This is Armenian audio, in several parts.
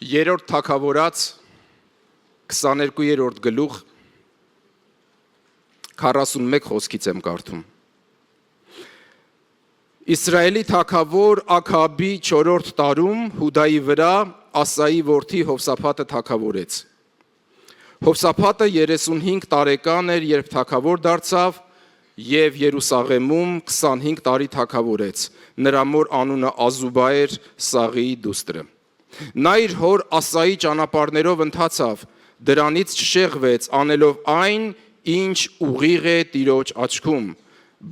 Երրորդ թագավորաց 22-րդ գլուխ 41 խոսքից եմ կարդում։ Իսրայելի թագավոր Աքաբի 4-րդ տարում Հուդայի վրա Ասայի որդի Հովսափաթը թագավորեց։ Հովսափաթը 35 տարեկան էր, երբ թագավոր դարձավ և Երուսաղեմում 25 տարի թագավորեց։ Նրա մոր անունը Ազուբա էր, Սաղիի դուստրը։ Նա իր հոր Ասայի ճանապարհներով ընթացավ, դրանից չշեղվեց, անելով այն, ինչ ուղիղ է Տիրոջ աչքում,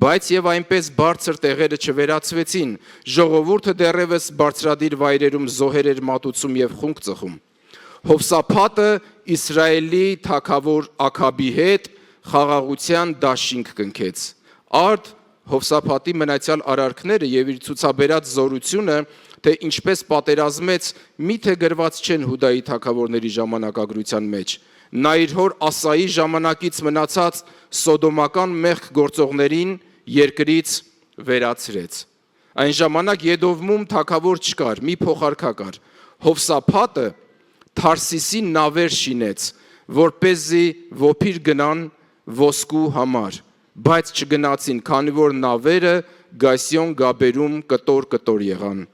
բայց և այնպես բարձր տեղերը չվերացվեցին, ժողովուրդը դեռևս բարձրադիր վայրերում զոհեր էր մատուցում և խունկ ծխում։ Հովսափաթը Իսրայելի թագավոր Աքաբի հետ խաղաղության դաշինք կնքեց։ Արդ Հովսափաթի մնացյալ արարքները և իր ցուցաբերած զորությունը, թե ինչպես պատերազմեց, միթե գրված չեն Հուդայի թագավորների ժամանակագրության մեջ։ Նա իր հոր Ասայի ժամանակից մնացած սոդոմական մեղք գործողներին երկրից վերացրեց։ Այն ժամանակ Եդովմում թագավոր չկար, մի փոխարքա կար։ Հովսափաթը Թարսիսի նավեր շինեց, որպեսզի ոփիր գնան ոսկու համար, բայց չգնացին, քանի որ նավերը Գասիոն գաբերում կտոր եղան։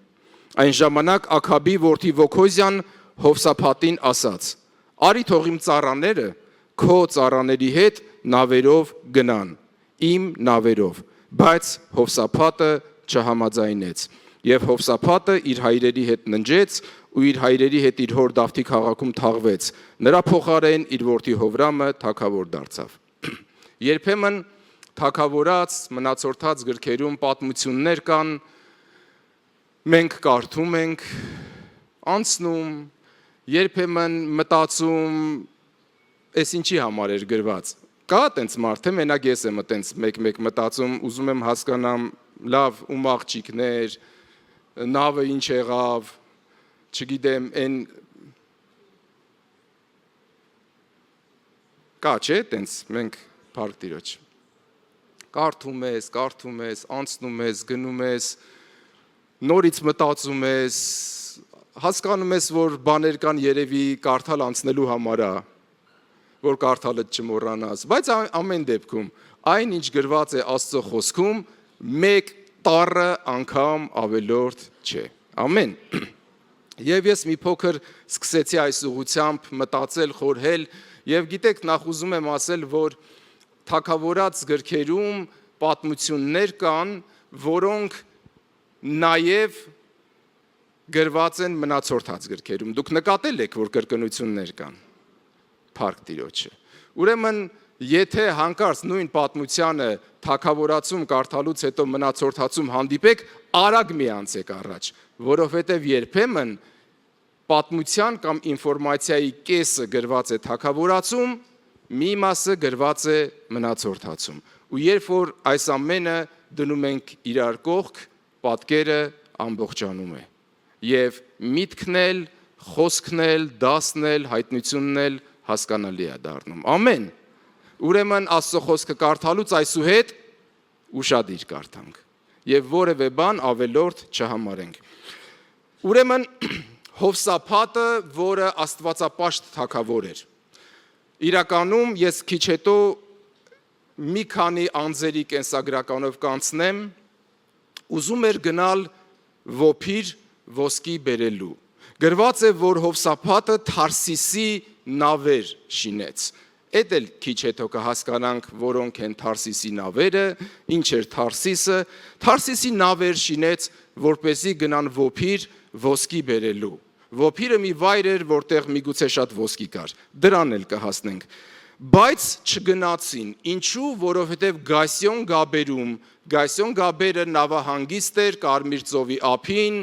Այն ժամանակ Աքաբի որդի Վոքոզյան Հովսափաթին ասաց. «Արի թող իմ ծառաները քո ծառաների հետ նավերով գնան, իմ նավերով», բայց Հովսափաթը չհամաձայնեց։ Եվ Հովսափաթը իր հայրերի հետ ննջեց ու իր հայրերի հետ իր հոր Դավթի քաղաքում թաղվեց։ Նրա փոխարեն իր որդի Հովրամը թագավոր դարձավ։ Երբեմն թագավորած մնացորդած գրքերում պատմություններ կան, մենք կարդում ենք, անցնում, երբեմն մտածում, այս ինչի համար էր գրված։ Կա տենց մարդ, թե մենակ ես եմ տենց մեկ մտածում, ուզում եմ հասկանամ, լավ, ում աղջիկներ, նավը ինչ եղավ, չգիտեմ, այն կա, չէ, տենց մենք Փառք Տիրոջ։ Կարդում ես, անցնում ես, գնում ես, նորից մտածում ես, հասկանում ես, որ բաներ կան երևի կարդալ անցնելու համար է, որ կարդալը չմոռանաս, բայց ամեն դեպքում այն, ինչ գրված է Աստծո խոսքում, մեկ տառը անգամ ավելորդ չէ։ Ամեն։ Եվ ես մի փոքր սկսեցի այս ուղղությամբ մտածել, խորհել, եւ գիտեք, նախ ուզում եմ ասել, որ թագավորած գրքերում պատմություններ կան, որոնք նաև գրված են մնացորդած գրքերում։ Դուք նկատել եք, որ կրկնություններ կան։ Փառք Տիրոջը։ Ուրեմն, եթե հանկարծ նույն պատմությանը թագավորացում կարդալուց հետո մնացորդացում հանդիպեք, արագ մի անցեք առաջ, որովհետև երբեմն պատմության կամ ինֆորմացիայի կեսը գրված է թագավորացում, մի մասը գրված է մնացորդացում։ Ու երբ որ այս ամենը դնում ենք իրար կողք, պատկերը ամբողջանում է։ Եվ միտքն էլ, խոսքն էլ, դասն էլ, հայտնությունն էլ հասկանալի է դառնում։ Ամեն։ Ուրեմն Աստծո խոսքը կարդալուց այսուհետ ուշադիր կարդանք եւ որևէ բան ավելորդ չհամարենք։ Ուրեմն Հովսափաթը, որը աստվածապաշտ թագավոր էր։ Իրականում ես քիչ հետո մի քանի անձերի կենսագրականով կանցնեմ, ուզում էր գնալ ոփիր ոսկի բերելու։ Գրված է, որ Հովսափաթը Թարսիսի նավեր շինեց։ Էդ էլ քիչ հետո կհասկանանք, որոնք են Թարսիսի նավերը, ինչ էր Թարսիսը։ Թարսիսի նավեր շինեց, որպեսզի գնան ոփիր ոսկի բերելու։ Ոփիրը մի վայր էր, որտեղ միգուցե շատ ոսկի կար։ Դրան էլ կհասնենք։ Բայց չգնացին։ Ինչու? Որովհետև Գասիոն գաբերում, Գասիոն գաբերը նավահանգիստ էր Կարմիր ծովի ափին,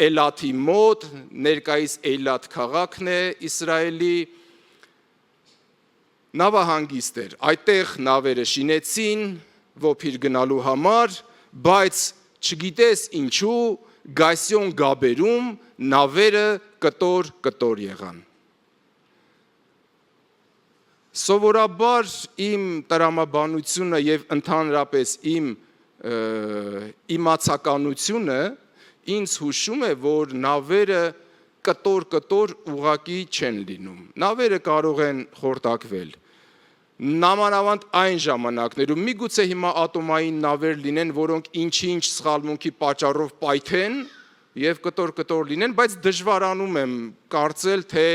Էլաթի մոտ, ներկայիս Էյլաթ քաղաքն է Իսրայելի, նավահանգիստ էր։ Այդտեղ նավերը շինեցին ոփիր գնալու համար, բայց չգիտես ինչու Գասիոն գաբերում նավերը կտոր եղան։ Սովորաբար իմ տրամաբանությունը եւ ընդհանրապես իմ իմացականությունը ինձ հուշում է, որ նավերը կտոր ուղակի չեն լինում։ Նավերը կարող են խորտակվել։ Նամանավանդ այն ժամանակներում միգուցե հիմա ատոմային նավեր լինեն, որոնք ինչ-ինչ սխալմունքի պատճառով պայթեն եւ կտոր լինեն, բայց դժվարանում եմ կարծել, թե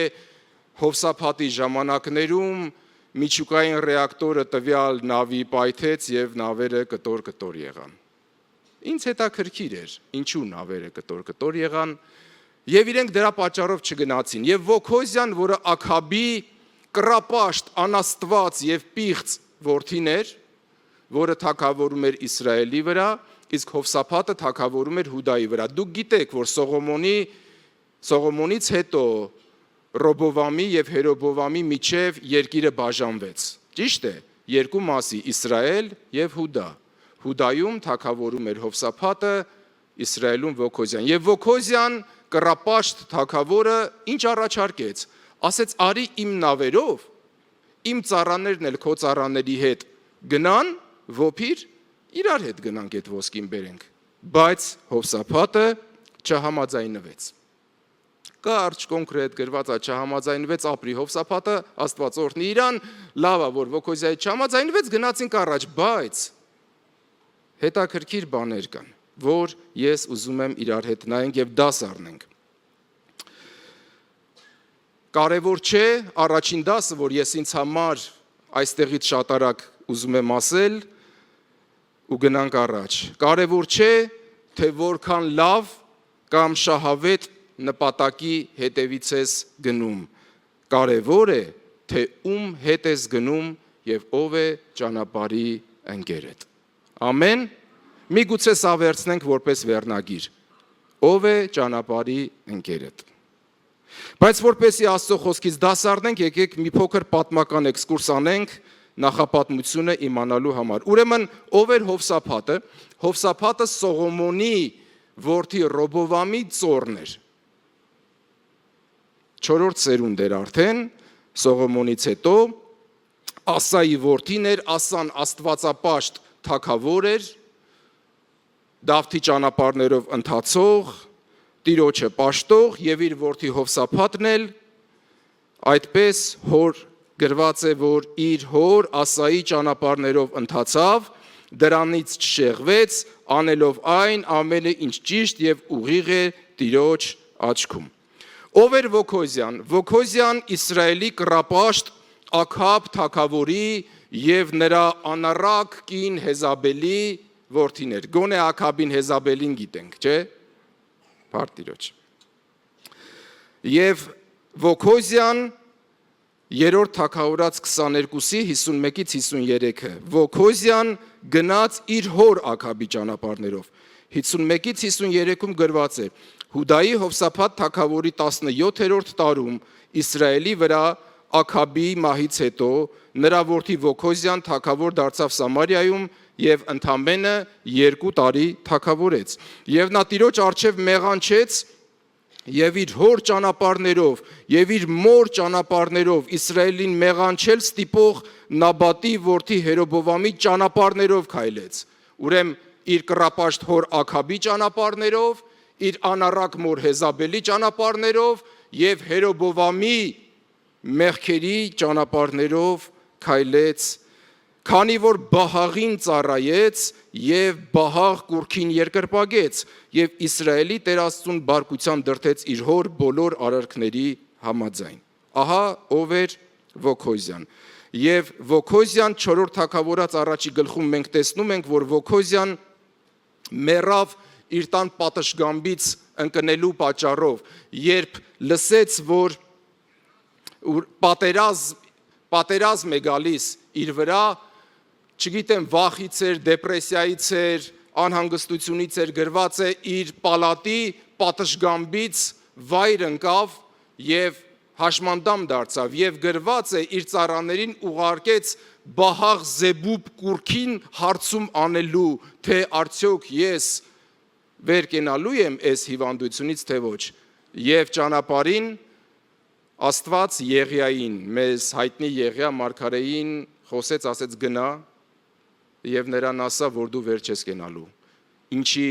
հովսափաթի ժամանակներում միջուկային ռեակտորը տվյալ նավի պայթեց եւ նավերը կտոր եղան։ Ինձ հետաքրքիր էր, ինչու նավերը կտոր եղան, եւ իրենք դրա պատճառով չգնացին։ Եվ Վոքոզյան, որը Աքաբի կռապաշտ, անաստված եւ պիղծ որդին էր, որը թագավորում էր Իսրայելի վրա, իսկ Հովսափաթը թագավորում էր Հուդայի վրա։ Դուք գիտեք, որ Սողոմոնից հետո Ռոբովամի եւ Հերոբովամի միջև երկիրը բաժանվեց։ Ճիշտ է, երկու մասի՝ Իսրայել եւ Հուդա։ Հուդայում թագավորում էր Հովսափաթը, Իսրայելում Վոքոզյան։ Եվ Վոքոզյան կռապաշտ թագավորը ինչ առաջարկեց։ Ասեց՝ արի իմ նավերով, իմ ծառաներն էլ քո ծառաների հետ գնան, ոփիր, իրար հետ գնանք այդ ոսկին բերենք։ Բայց Հովսափաթը չհամաձայնվեց։ Կարճ կոնկրետ գրված է, չհամաձայնվեց, ապրի Հովսափաթը, Աստված օրհնի իրան, լավ է, որ Վոքոզյայի չհամաձայնվեց, գնացինք առաջ, բայց հետաքրքիր բաներ կան, որ ես ուզում եմ իրար հետ նայենք եւ դաս առնենք։ Կարևոր չէ, առաջին դասը, որ ես ինձ համար այստեղից շատ արագ ուզում եմ ասել, ու գնանք առաջ։ Կարևոր չէ, թե որքան լավ կամ շահավետ նպատակի հետևից ես գնում։ Կարևոր է, թե ում հետ ես գնում եւ ով է ճանապարհի ընկերդ։ Ամեն։ Միգուցե սա վերցնենք որպես վերնագիր։ Ով է ճանապարհի ընկերդ։ Բայց որպեսի Աստծո խոսքից դաս առնենք, եկեք մի փոքր պատմական էքսկուրս անենք նախապատմությունը իմանալու համար։ Ուրեմն, ով էր Հովսափաթը։ Հովսափաթը Սողոմոնի որդի Ռոբովամի ծոռն էր։ 4-րդ սերունդ էր արդեն Սողոմոնից հետո, Ասայի որդին էր, Ասան աստվածապաշտ թագավոր էր, Դավթի ճանապարհներով ընթացող, Տիրոջը պաշտող եւ իր որդի Հովսափաթն էլ այդպես հոր գրված է, որ իր հոր Ասայի ճանապարհներով ընթացավ, դրանից չշեղվեց, անելով այն ամենը ինչ ճիշտ եւ ուղիղ է Տիրոջ աչքում։ Ով էր Վոքոզյան։ Վոքոզյան Իսրայելի կռապաշտ Աքաբ թագավորի եւ նրա անառակ կին Հեզաբելի որդին էր։ Գոնե Աքաբին Հեզաբելին գիտենք, չէ՞։ Փարտիրոջ։ Եվ Վոքոզյան երրորդ թագավորած 22-ի 51-ից 53-ը։ Վոքոզյան գնաց իր հոր Աքաբի ճանապարհներով։ 51-ից 53-ում գրված է. Հուդայի Հովսափաթ թագավորի 17-րդ տարում Իսրայելի վրա Աքաբի մահից հետո նրա որդի Վոքոզյան թագավոր դարձավ Սամարիայում եւ ընդամենը 2 տարի թագավորեց։ Եվ նա Տիրոջ առջև մեղանչեց եւ իր հոր ճանապարհներով եւ իր մոր ճանապարհներով Իսրայելին մեղանչել ստիպող Նաբատի որդի Հերոբովամի ճանապարհներով քայլեց։ Ուրեմն իր կռապաշտ հոր Աքաբի ճանապարհներով, իր անառակ մոր Հեզաբելի ճանապարհներով եւ Հերոբովամի մեղքերի ճանապարհներով քայլեց, քանի որ Բահաղին ծառայեց եւ Բահաղ կուրքին երկրպագեց եւ Իսրայելի Տեր Աստծուն բարկության դրդեց իր հոր բոլոր արարքների համաձայն։ Ահա ով էր Վոքոզյան։ Եվ Վոքոզյան 4-րդ թագավորած առաջի գլխում մենք տեսնում ենք, որ Վոքոզյան մեռավ իր տան պատշգամբից ընկնելու պատճառով, երբ լսեց, որ պատերազմ է գալիս իր վրա, չգիտեմ, վախից էր, դեպրեսիայից էր, անհանգստությունից էր, գրված է իր պալատի պատշգամբից վայր ընկավ եւ հաշմանդամ դարձավ եւ գրված է իր ծառաներին ուղարկեց Բահաղ Զեբուբ կուրքին հարցում անելու, թե արդյոք ես վեր կենալու եմ այս հիվանդությունից, թե ոչ։ Եվ ճանապարհին Աստված Եղիային, մեզ հայտնի Եղիա մարգարեին խոսեց, ասեց գնա եւ նրան ասա, որ դու վեր չես կենալու։ Ինչի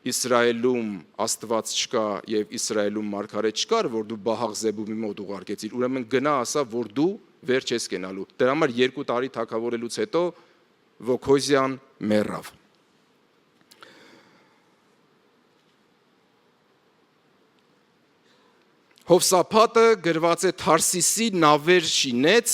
Իսրայելում Աստված չկա եւ Իսրայելում մարգարե չկար, որ դու Բահաղ Զեբուբի մոտ ուղարկեցիր, ուրեմն գնա ասա, որ դու վերջ ես կենալու։ Դրա համար 2 տարի թագավորելուց հետո Վոքոզյան մեռավ։ Հովսափատը գրված է Թարսիսի նավեր շինեց,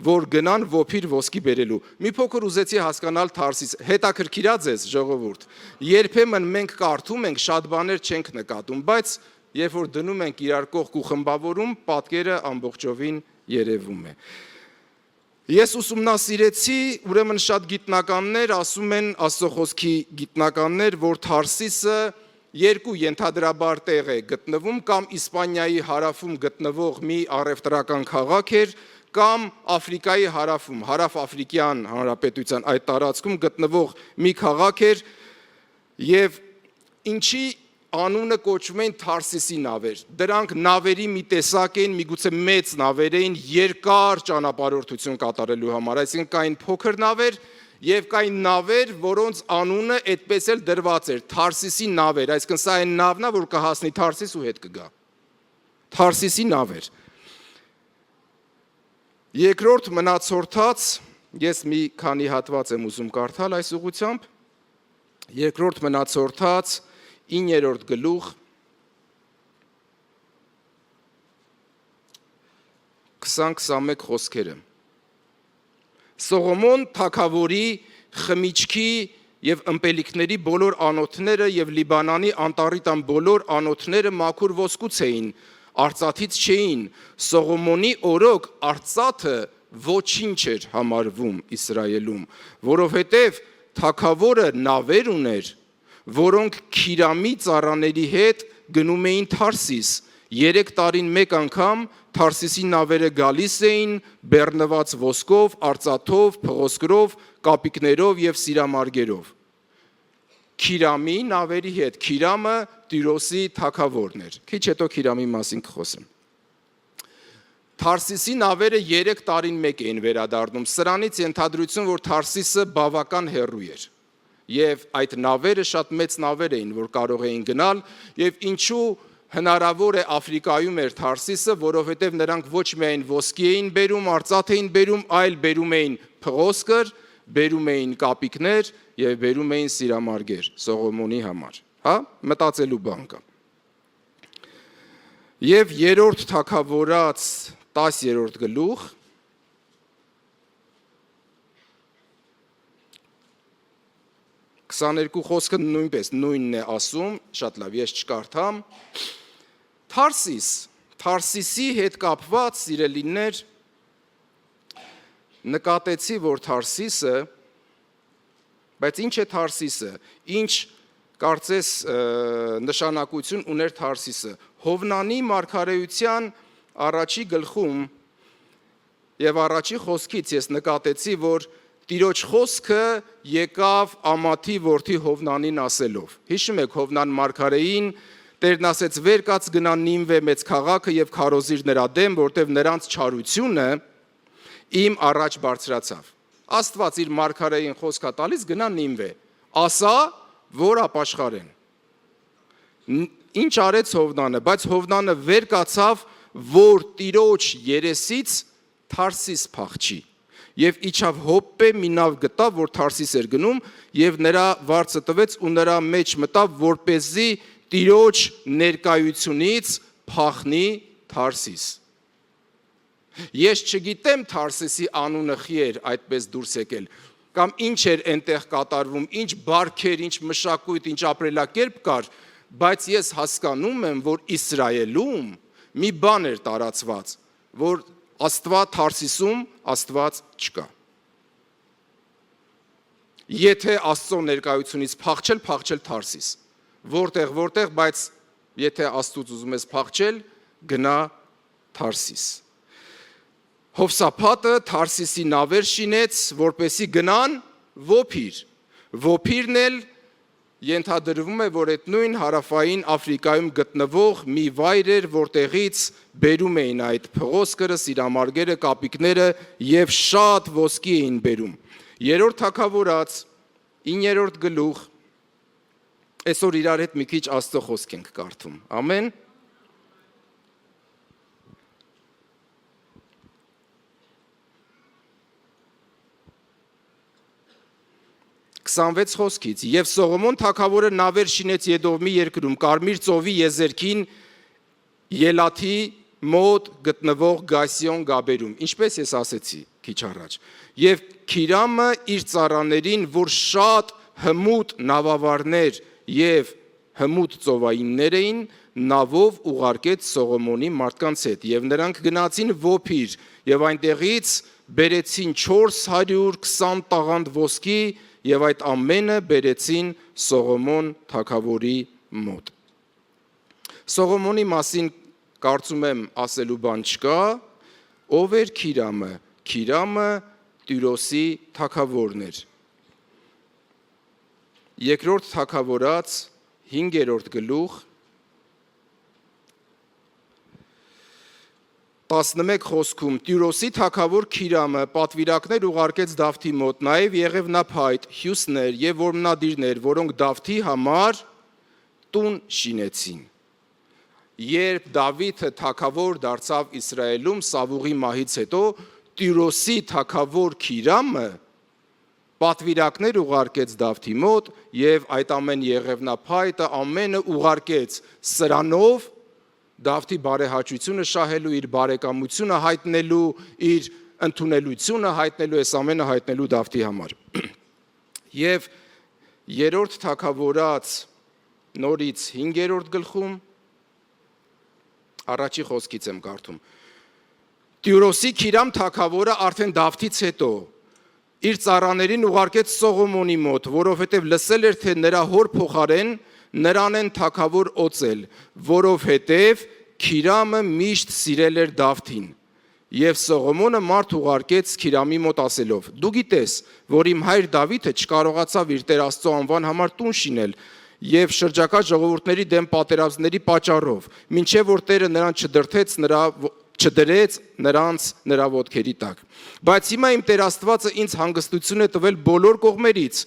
որ գնան Ոփիր ոսկի բերելու։ Մի փոքր ուզեցի հասկանալ Թարսիս, հետաքրքիրա ձեզ ժողովուրդ։ Երբեմն մենք կարդում ենք, շատ բաներ չենք նկատում, բայց երբ որ դնում ենք իրար կողք ու խմբավորում, պատկերը ամբողջովին երևում է։ Ես ուսումնասիրեցի, ուրեմն շատ գիտնականներ ասում են, Աստծո խոսքի գիտնականներ, որ Թարսիսը 2 ենթադրաբար տեղ է գտնվում, կամ Իսպանիայի հարավում գտնվող մի առևտրական քաղաք էր, կամ Աֆրիկայի հարավում, հարավ-աֆրիկյան հանրապետության այդ տարածքում գտնվող մի քաղաք էր, եւ ինչի անունը կոչվում են Թարսիսի նավեր։ Դրանք նավերի մի տեսակ են, միգուցե մեծ նավեր էին, երկար ճանապարհորդություն կատարելու համար, այսինքն կային փոքր նավեր եւ կային նավեր, որոնց անունը այդպես էլ դրված էր Թարսիսի նավեր, այսինքն սա այն նավն է, որ կհասնի Թարսիս ու հետ կգա։ Թարսիսի նավեր։ Երկրորդ մնացորդած, ես մի քանի հատված եմ ուզում կարդալ այս ուղղությամբ։ Երկրորդ մնացորդած 9-րդ գլուխ 20-21 խոսքերը։ Սողոմոն թագավորի խմիչքի եւ ըմպելիքների բոլոր անոթները եւ Լիբանանի անտառի բոլոր անոթները մաքուր ոսկուց էին, արծաթից չէին։ Սողոմոնի օրոք արծաթը ոչինչ էր համարվում Իսրայելում, որովհետեւ թագավորը նավեր ուներ, որոնք Քիրամի ծառաների հետ գնում էին Թարսիս։ 3 տարին մեկ անգամ Թարսիսի նավերը գալիս էին բեռնված ոսկով, արծաթով, փղոսկրով, կապիկներով եւ սիրամարգերով։ Քիրամի նավերի հետ, Քիրամը Տիրոսի թագավորն էր։ Քիչ հետո Քիրամի մասին կխոսեմ։ Թարսիսի նավերը 3 տարին մեկ էին վերադառնում։ Սրանից ենթադրություն, որ Թարսիսը բավական հեռու էր։ Եվ այդ նավերը շատ մեծ նավեր էին, որ կարող էին գնալ, եւ ինչու հնարավոր է Աֆրիկայում էր Թարսիսը, որովհետեւ նրանք ոչ միայն ոսկի էին բերում, արծաթ էին բերում, այլ բերում էին փղոսկր, բերում էին կապիկներ եւ բերում էին սիրամարգեր Սողոմոնի համար, հա, մտածելու բան կա։ Եվ 3-րդ թագավորաց 10-րդ գլուխ 22 խոսքը նույնպես նույնն է ասում, շատ լավ, ես չկարդամ։ Թարսիսի հետ կապված սիրելիներ, նկատեցի, որ Թարսիսը, բայց ինչ է Թարսիսը, ինչ կարծես նշանակություն ուներ Թարսիսը։ Հովնանի մարգարեության առաջի գլխում եւ առաջի խոսքից ես նկատեցի, որ Տիրոջ խոսքը եկավ Ամաթի որդի Հովնանին ասելով։ Հիշում եք Հովնան մարգարեին, Տերն ասեց վեր կաց գնա Նինվե մեծ քաղաքը եւ քարոզիր նրա դեմ, որտեւ նրանց չարությունը իմ առաջ բարձրացավ։ Աստված իր մարգարեին խոսքա տալիս գնա Նինվե, ասա, որ ապաշխարեն։ Ինչ արեց Հովնանը, բայց Հովնանը վեր կացավ, որ Տիրոջ երեսից Թարսիս փախչի։ Եվ իջավ Հոպպե մի նավ գտավ, որ Թարսիս էր գնում, եւ նրա վարձը տվեց ու նրա մեջ մտավ, որպեսզի Տիրոջ ներկայությունից փախնի Թարսիս։ Ես չգիտեմ Թարսիսի անունը խի էր այդպես դուրս եկել, կամ ինչ էր այնտեղ կատարվում, ինչ բարքեր, ինչ մշակույթ, ինչ ապրելակերպ կար, բայց ես հասկանում եմ, որ Իսրայելում մի բան էր տարածված, որ Աստված Թարսիսում Աստված չկա։ Եթե Աստծո ներկայությունից փախչել Թարսիս։ Որտեղ, բայց եթե Աստծուց ուզում ես փախչել, գնա Թարսիս։ Հովսափատը Թարսիսի նավեր շինեց, որպեսի գնան Ոփիր։ Ոփիրն էլ ենթադրվում է, որ այդ նույն հարավային Աֆրիկայում գտնվող մի վայր էր, որտեղից բերում էին այդ փղոսկրը, սիրամարգերը, կապիկները եւ շատ ոսկի էին բերում։ 3-րդ թագավորաց 9-րդ գլուխ Այսօր իրար հետ մի քիչ Աստծո խոսք ենք կարդում։ Ամեն։ 26 խոսքից եւ Սողոմոն թագավորը նավեր շինեց Եդովմի երկրում Կարմիր ծովի եզերքին Ելաթի մոտ գտնվող Գասիոն գաբերում, ինչպես ես ասեցի քիչ առաջ։ Եվ Քիրամը իր ծառաներին, որ շատ հմուտ նավավարներ եւ հմուտ ծովայիններ էին, նավով ուղարկեց Սողոմոնի մարդկանց հետ եւ նրանք գնացին Ոփիր եւ այնտեղից բերեցին 420 տաղանդ ոսկի եւ այդ ամենը բերեցին Սողոմոն թագավորի մոտ։ Սողոմոնի մասին կարծում եմ ասելու բան չկա, ով էր Քիրամը։ Քիրամը Տիրոսի թագավորն էր։ Երկրորդ թագավորաց 5-րդ գլուխ 11 խոսքում Տիրոսի թագավոր Քիրամը պատվիրակներ ուղարկեց Դավթի մոտ, նաև եղևնափայտ, հյուսներ եւ որմնադիրներ, որոնք Դավթի համար տուն շինեցին։ Երբ Դավիթը թագավոր դարձավ Իսրայելում Սավուղի մահից հետո, Տիրոսի թագավոր Քիրամը պատվիրակներ ուղարկեց Դավթի մոտ եւ այդ ամեն եղևնափայտը ամենը ուղարկեց սրանով Դավթի բարեհաճությունը շահելու, իր բարեկամությունը հայտնելու, իր ընդունելությունը հայտնելու, այս ամենը հայտնելու Դավթի համար։ Եվ երրորդ թագավորաց նորից 5-րդ գլխում առաջի խոսքից եմ կարդում։ Տիրոսի Քիրամ թագավորը արդեն Դավթից հետո իր ծառաներին ուղարկեց Սողոմոնի մոտ, որովհետև լսել էր, թե նրա հոր փոխարեն նրան են թագավոր օծել, որովհետև Քիրամը միշտ սիրել էր Դավթին։ Եվ Սողոմոնը մարդ ուղարկեց Քիրամի մոտ ասելով. «Դու գիտես, որ իմ հայր Դավիթը չկարողացավ իր Տեր Աստծո անվան համար տուն շինել եւ շրջակա ժողովուրդների դեմ պատերազմների պատճառով, մինչեւ որ Տերը նրան չդրեց նրանց նրա ոտքերի տակ։ Բայց հիմա իմ Տեր Աստվածը ինձ հանգստություն է տվել բոլոր կողմերից,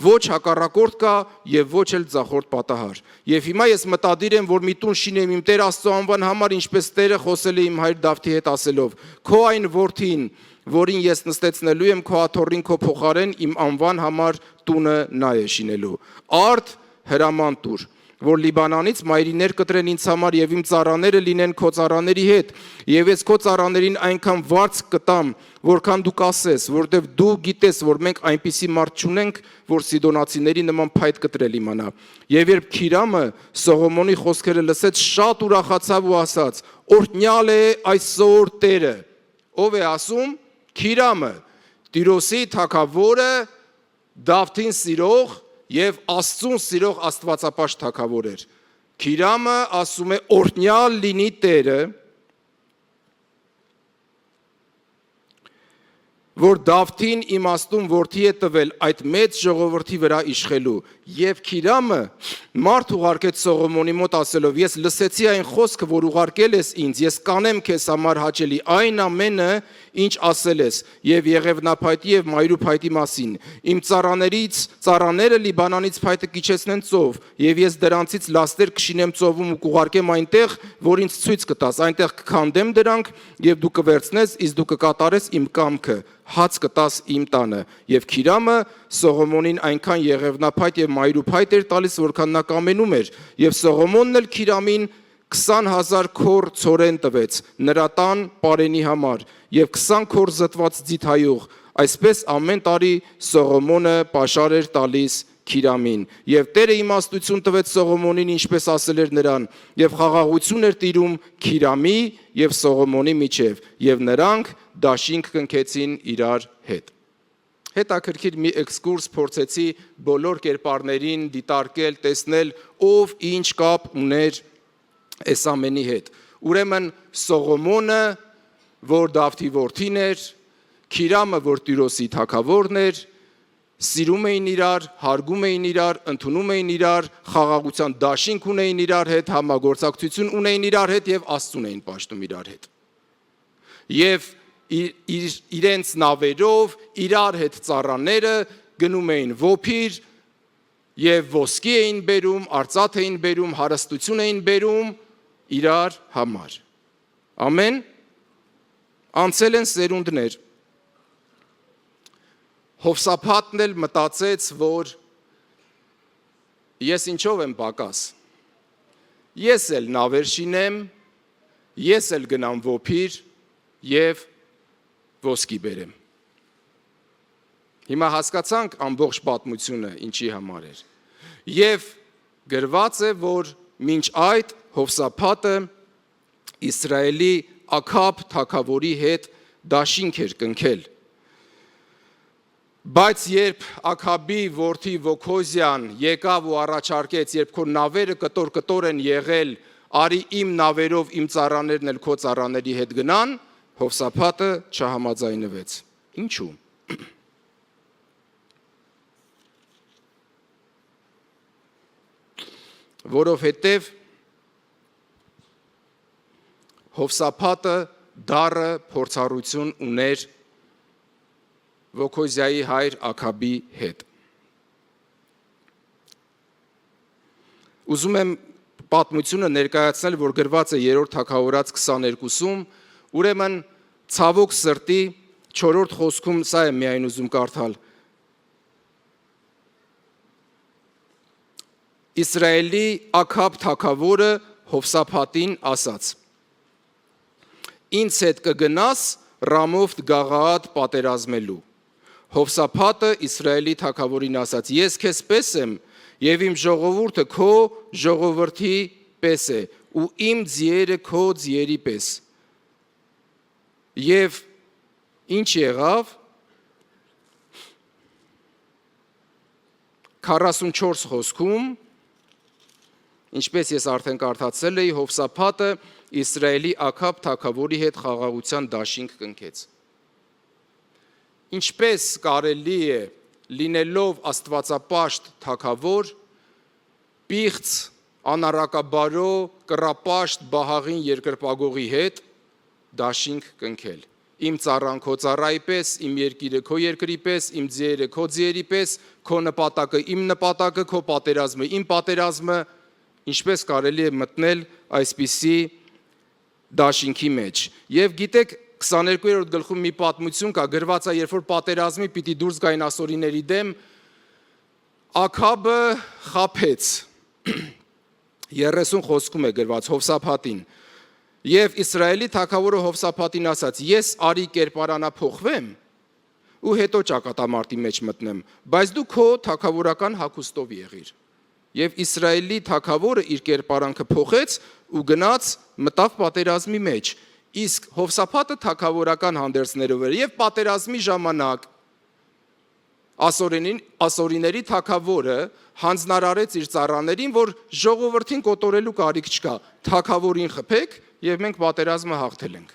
ոչ հակառակորդ կա եւ ոչ էլ ձախորդ պատահար։ Եվ հիմա ես մտադիր եմ, որ մի տուն շինեմ իմ Տեր Աստծո անվան համար, ինչպես Տերը խոսել է իմ հայր Դավթի հետ ասելով. Քո այն որդին, որին ես նստեցնելու եմ քո աթոռին քո փոխարեն, իմ անվան համար տունը նա է շինելու։ Արդ հրաման տուր, որ Լիբանանից մայրիներ կտրեն ինձ համար եւ իմ ծառաները լինեն քո ծառաների հետ, եւ ես քո ծառաներին այնքան վարձ կտամ, որքան դու կասես, որտեվ դու գիտես, որ մենք այնպիսի մարդ չունենք, որ Սիդոնացիների նման փայտ կտրել իմանա։ Եվ երբ Քիրամը Սողոմոնի խոսքերը լսեց, շատ ուրախացավ ու ասաց. Օրհնյալ է այսօր Տերը։ Ով է ասում։ Քիրամը, Տիրոսի թագավորը, Դավթին սիրող եւ Աստծուն սիրող Աստվածապաշտ թագավոր էր։ Քիրամը ասում է օրհնյալ լինի Տերը, որ Դավթին իմաստուն որդի է տվել այդ մեծ ժողովրդի վրա իշխելու։ Եվ Քիրամը մարդ ուղարկեց Սողոմոնի մոտ ասելով. Ես լսեցի այն խոսքը, որ ուղարկել ես ինձ, ես կանեմ քեզ համար հաճելի այն ամենը, ինչ ասել ես, եւ եղևնափայտի եւ մայրուփայտի մասին։ Իմ ծառաները Լիբանանից փայտը կիչեցնեն ծով, եւ ես դրանցից լաստեր կշինեմ ծովում ու կուղարկեմ այնտեղ, որ ինձ ցույց կտաս, այնտեղ կքանդեմ դրանք, եւ դու կվերցնես, իսկ դու կկատարես իմ կամքը, հաց կտաս իմ տանը։ Եվ Քիրամը Սողոմոնին այնքան եղևնափայտ եւ մայրուփայտ էր տալիս, որքան նա կամենում էր, եւ Սողոմոնն էլ Քիրամին 20,000 քոր ցորեն տվեց նրա տան պարենի համար եւ 20 քոր զտված ձիթայող։ Այսպես ամեն տարի Սողոմոնը պաշար էր տալիս Քիրամին։ Եվ Տերը իմաստություն տվեց Սողոմոնին, ինչպես ասել էր նրան, եւ խաղաղություն էր տիրում Քիրամի եւ Սողոմոնի միջև, եւ նրանք դաշինք կնքեցին իրար հետ։ Հետաքրքիր մի էքսկուրս փորձեցի բոլոր կերպարներին դիտարկել, տեսնել, ով ինչ կապ ուներ այս ամենի հետ։ Ուրեմն Սողոմոնը, որ Դավթի որդին էր, Քիրամը, որ Տիրոսի թագավորն էր, սիրում էին իրար, հարգում էին իրար, ընդունում էին իրար, խաղաղության դաշինք ունեին իրար հետ, համագործակցություն ունեին իրար հետ եւ Աստծուն էին պաշտում իրար հետ։ Եվ իրենց նավերով իրար հետ ծառաները գնում էին Ոփիր եւ ոսկի էին բերում, արծաթ էին բերում, հարստություն էին բերում իրար համար։ Ամեն։ Անցել են սերունդներ։ Հովսափաթն էլ մտածեց, որ ես ինչով եմ պակաս։ Ես էլ նավեր շինեմ, ես էլ գնամ ոփիր եւ ոսկի բերեմ։ Հիմա հասկացանք ամբողջ պատմությունը ինչի համար էր։ Եվ գրված է, որ մինչ այդ Հովսափաթը Իսրայելի Աքաբ թագավորի հետ դաշինք էր կնքել։ Բայց երբ Աքաբի որդի Վոքոզյան եկավ ու առաջարկեց, երբ քո նավերը կտոր են եղել, արի իմ նավերով իմ ծառաներն էլ քո ծառաների հետ գնան, Հովսափաթը չհամաձայնվեց։ Ինչու՞։ Որովհետև Հովսափաթը դառը փորձառություն ուներ Վոքոզյայի հայր Աքաբի հետ։ Ուզում եմ պատմությունը ներկայացնել, որ գրված է 3-րդ թագավորաց 22-ում, ուրեմն ցավոք սրտի 4-րդ խոսքում սա եմ միայն ուզում կարդալ։ Իսրայելի Աքաբ թագավորը Հովսափաթին ասաց. Ինձ հետ կգնաս Ռամով Գաղաադ պատերազմելու։ Հովսափաթը Իսրայելի թագավորին ասաց. Ես քեզ պես եմ եւ իմ ժողովուրդը քո ժողովրդի պես է ու իմ ձիերը քո ձիերի պես։ Եվ ինչ եղավ 44 խոսքում, ինչպես ես արդեն կարդացել էի, Հովսափաթը Իսրայելի Աքաբ թագավորի հետ խաղաղության դաշինք կնքեց։ Ինչպես կարելի է լինելով աստվածապաշտ թագավոր, պիղծ, անառակաբարո, կռապաշտ բահաղին երկրպագողի հետ դաշինք կնքել։ Իմ ծառան քո ծառայի պես, իմ երկիրը քո երկրի պես, իմ ձիերը քո ձիերի պես, քո նպատակը իմ նպատակը, քո պատերազմը իմ պատերազմը, ինչպես կարելի է մտնել այսպիսի դաշինքի մեջ։ Եվ գիտեք, 22-րդ գլխում մի պատմություն կա, գրված է, երբ որ պատերազմի պիտի դուրս գային ասորիների դեմ, Աքաբը խաբեց, 30 խոսքում է գրված Հովսափաթին, եւ Իսրայելի թագավորը Հովսափաթին ասաց. ես արի կերպարանափոխվեմ ու հետո ճակատամարտի մեջ մտնեմ, բայց դու քո թագավորական հագուստով եղիր։ Եվ Իսրայելի թագավորը իր կերպարանքը փոխեց ու գնաց մտավ պատերազմի մեջ։ Իսկ Հովսափաթը թագավորական հանդերձներով էր եւ պատերազմի ժամանակ ասորիների թագավորը հանձնարարեց իր ծառաներին, որ ժողովրդին կոտորելու կարիք չկա, թագավորին խփեք եւ մենք պատերազմը հաղթել ենք։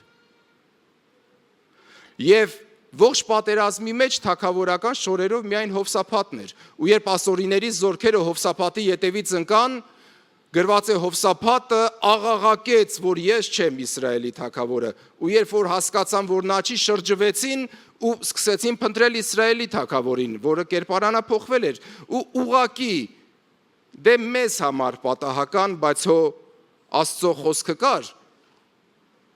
Եվ ողջ պատերազմի մեջ թագավորական շորերով միայն Հովսափաթն էր, ու երբ ասորիների զորքերը Հովսափաթի ետևից ընկան, գրված է Հովսափաթը աղաղակեց, որ ես չեմ Իսրայելի թագավորը, ու երբ որ հասկացան, որ նա չի, շրջվեցին ու սկսեցին փնտրել Իսրայելի թագավորին, որը կերպարանափոխվել էր, ու ուղակի դե մեզ համար պատահական, բայց հո Աստծո խոսքը կար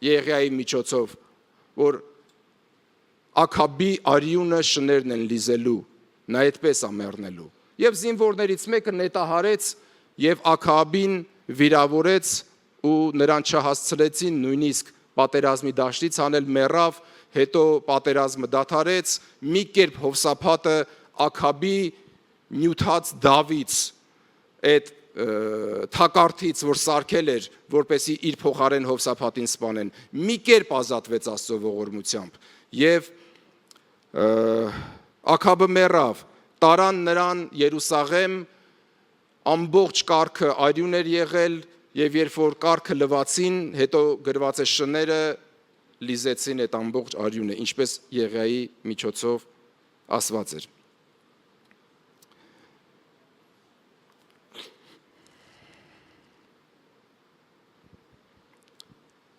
Եղիայի միջոցով, որ Աքաբի արյունը շներն են լիզելու, նա այդպես է մեռնելու։ Եվ զինվորներից մեկը նետահարեց եւ Աքաբին վիրավորեց ու նրան չհասցրեցին նույնիսկ պատերազմի դաշտից անել, մեռավ, հետո պատերազմը դադարեց, մի կերպ Հովսափաթը Աքաբի նյութած Դավիթ այդ թակարդից, որ սարքել էր, որպեսի իր փոխարեն Հովսափաթին սպանեն, մի կերպ ազատվեց Աստծո ողորմությամբ եւ Աքաբը մեռավ, տարան նրան Երուսաղեմ, ամբողջ կառքը արյուն էր եղել եւ երբ որ կառքը լվացին, հետո գրված է շները լիզեցին այդ ամբողջ արյունը, ինչպես Եղիայի միջոցով ասված էր։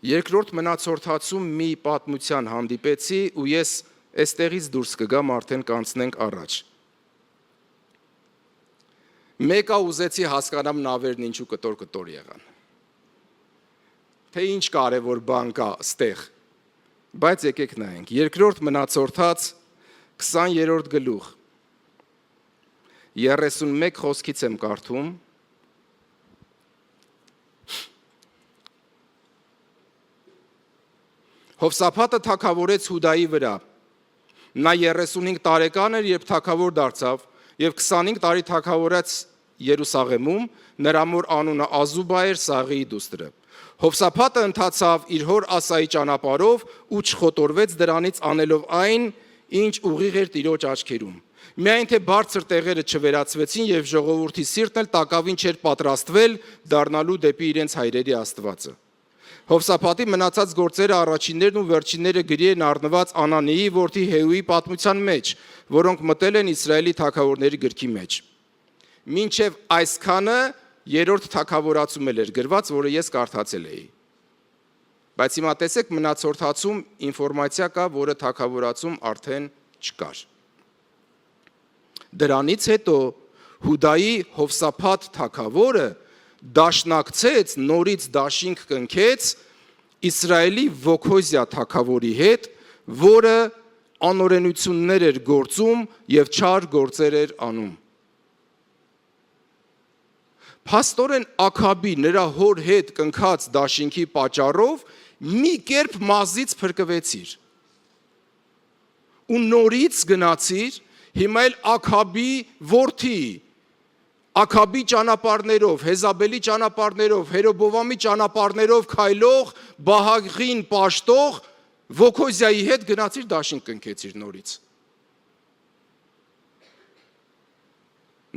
Երկրորդ մնացորդացում մի պատմության հանդիպեցի ու ես այստեղից դուրս կգամ, արդեն կանցնենք առաջ։ Մեկը ուզեցի հասկանամ նավերն ինչու կտոր եղան։ Թե ինչ կարևոր բան կա ստեղ։ Բայց եկեք նայենք։ Երկրորդ մնացորդած 20-րդ գլուխ 31 խոսքից եմ կարդում։ Հովսափատը թագավորեց Հուդայի վրա։ Նա 35 տարեկան էր, երբ թագավոր դարձավ, եւ 25 տարի թագավորեց Երուսաղեմում, նրա մոր անունը Ազուբա էր, Սաղիի դուստրը։ Հովսափատը ընթացավ իր հոր Ասայի ճանապարհով ու չխոտորվեց դրանից, անելով այն, ինչ ուղիղ էր Տիրոջ աչքերում։ Միայն թե բարձր տեղերը չվերացվեցին եւ ժողովրդի սիրտն էլ տակավին չէր պատրաստվել դառնալու դեպի իրենց հայրերի Աստվածը։ Հովսափատի մնացած գործերը առաջիններն ու վերջինները գրի են առնված Անանիի որդի Հեյուի պատմության մեջ, որոնք մտել են Իսրայելի թագավորների գրքի մեջ։ Մինչև այսքանը երրորդ թագավորացում էր գրված, որը ես կարդացել էի։ Բայց հիմա տեսեք մնացորդացում ինֆորմացիա կա, որը թագավորացում արդեն չկար։ Դրանից հետո Հուդայի Հովսափատ թագավորը դաշնակցեց, նորից դաշինք կնքեց Իսրայելի Վոքոզիա թագավորի հետ, որը անօրենություններ էր գործում եւ չար գործեր էր անում։ Փաստորեն Աքաբի նրա հոր հետ կնքած դաշինքի պատճառով մի կերպ մազից փրկվեցիր։ Ու նորից գնացիր, հիմա էլ Աքաբի որդի Աքաբի ճանապարհներով, Հեզաբելի ճանապարհներով, Հերոբովամի ճանապարհներով քայլող, Բահագին պաշտող Վոքոզիայի հետ գնացիր դաշինք կնքեցիր նորից։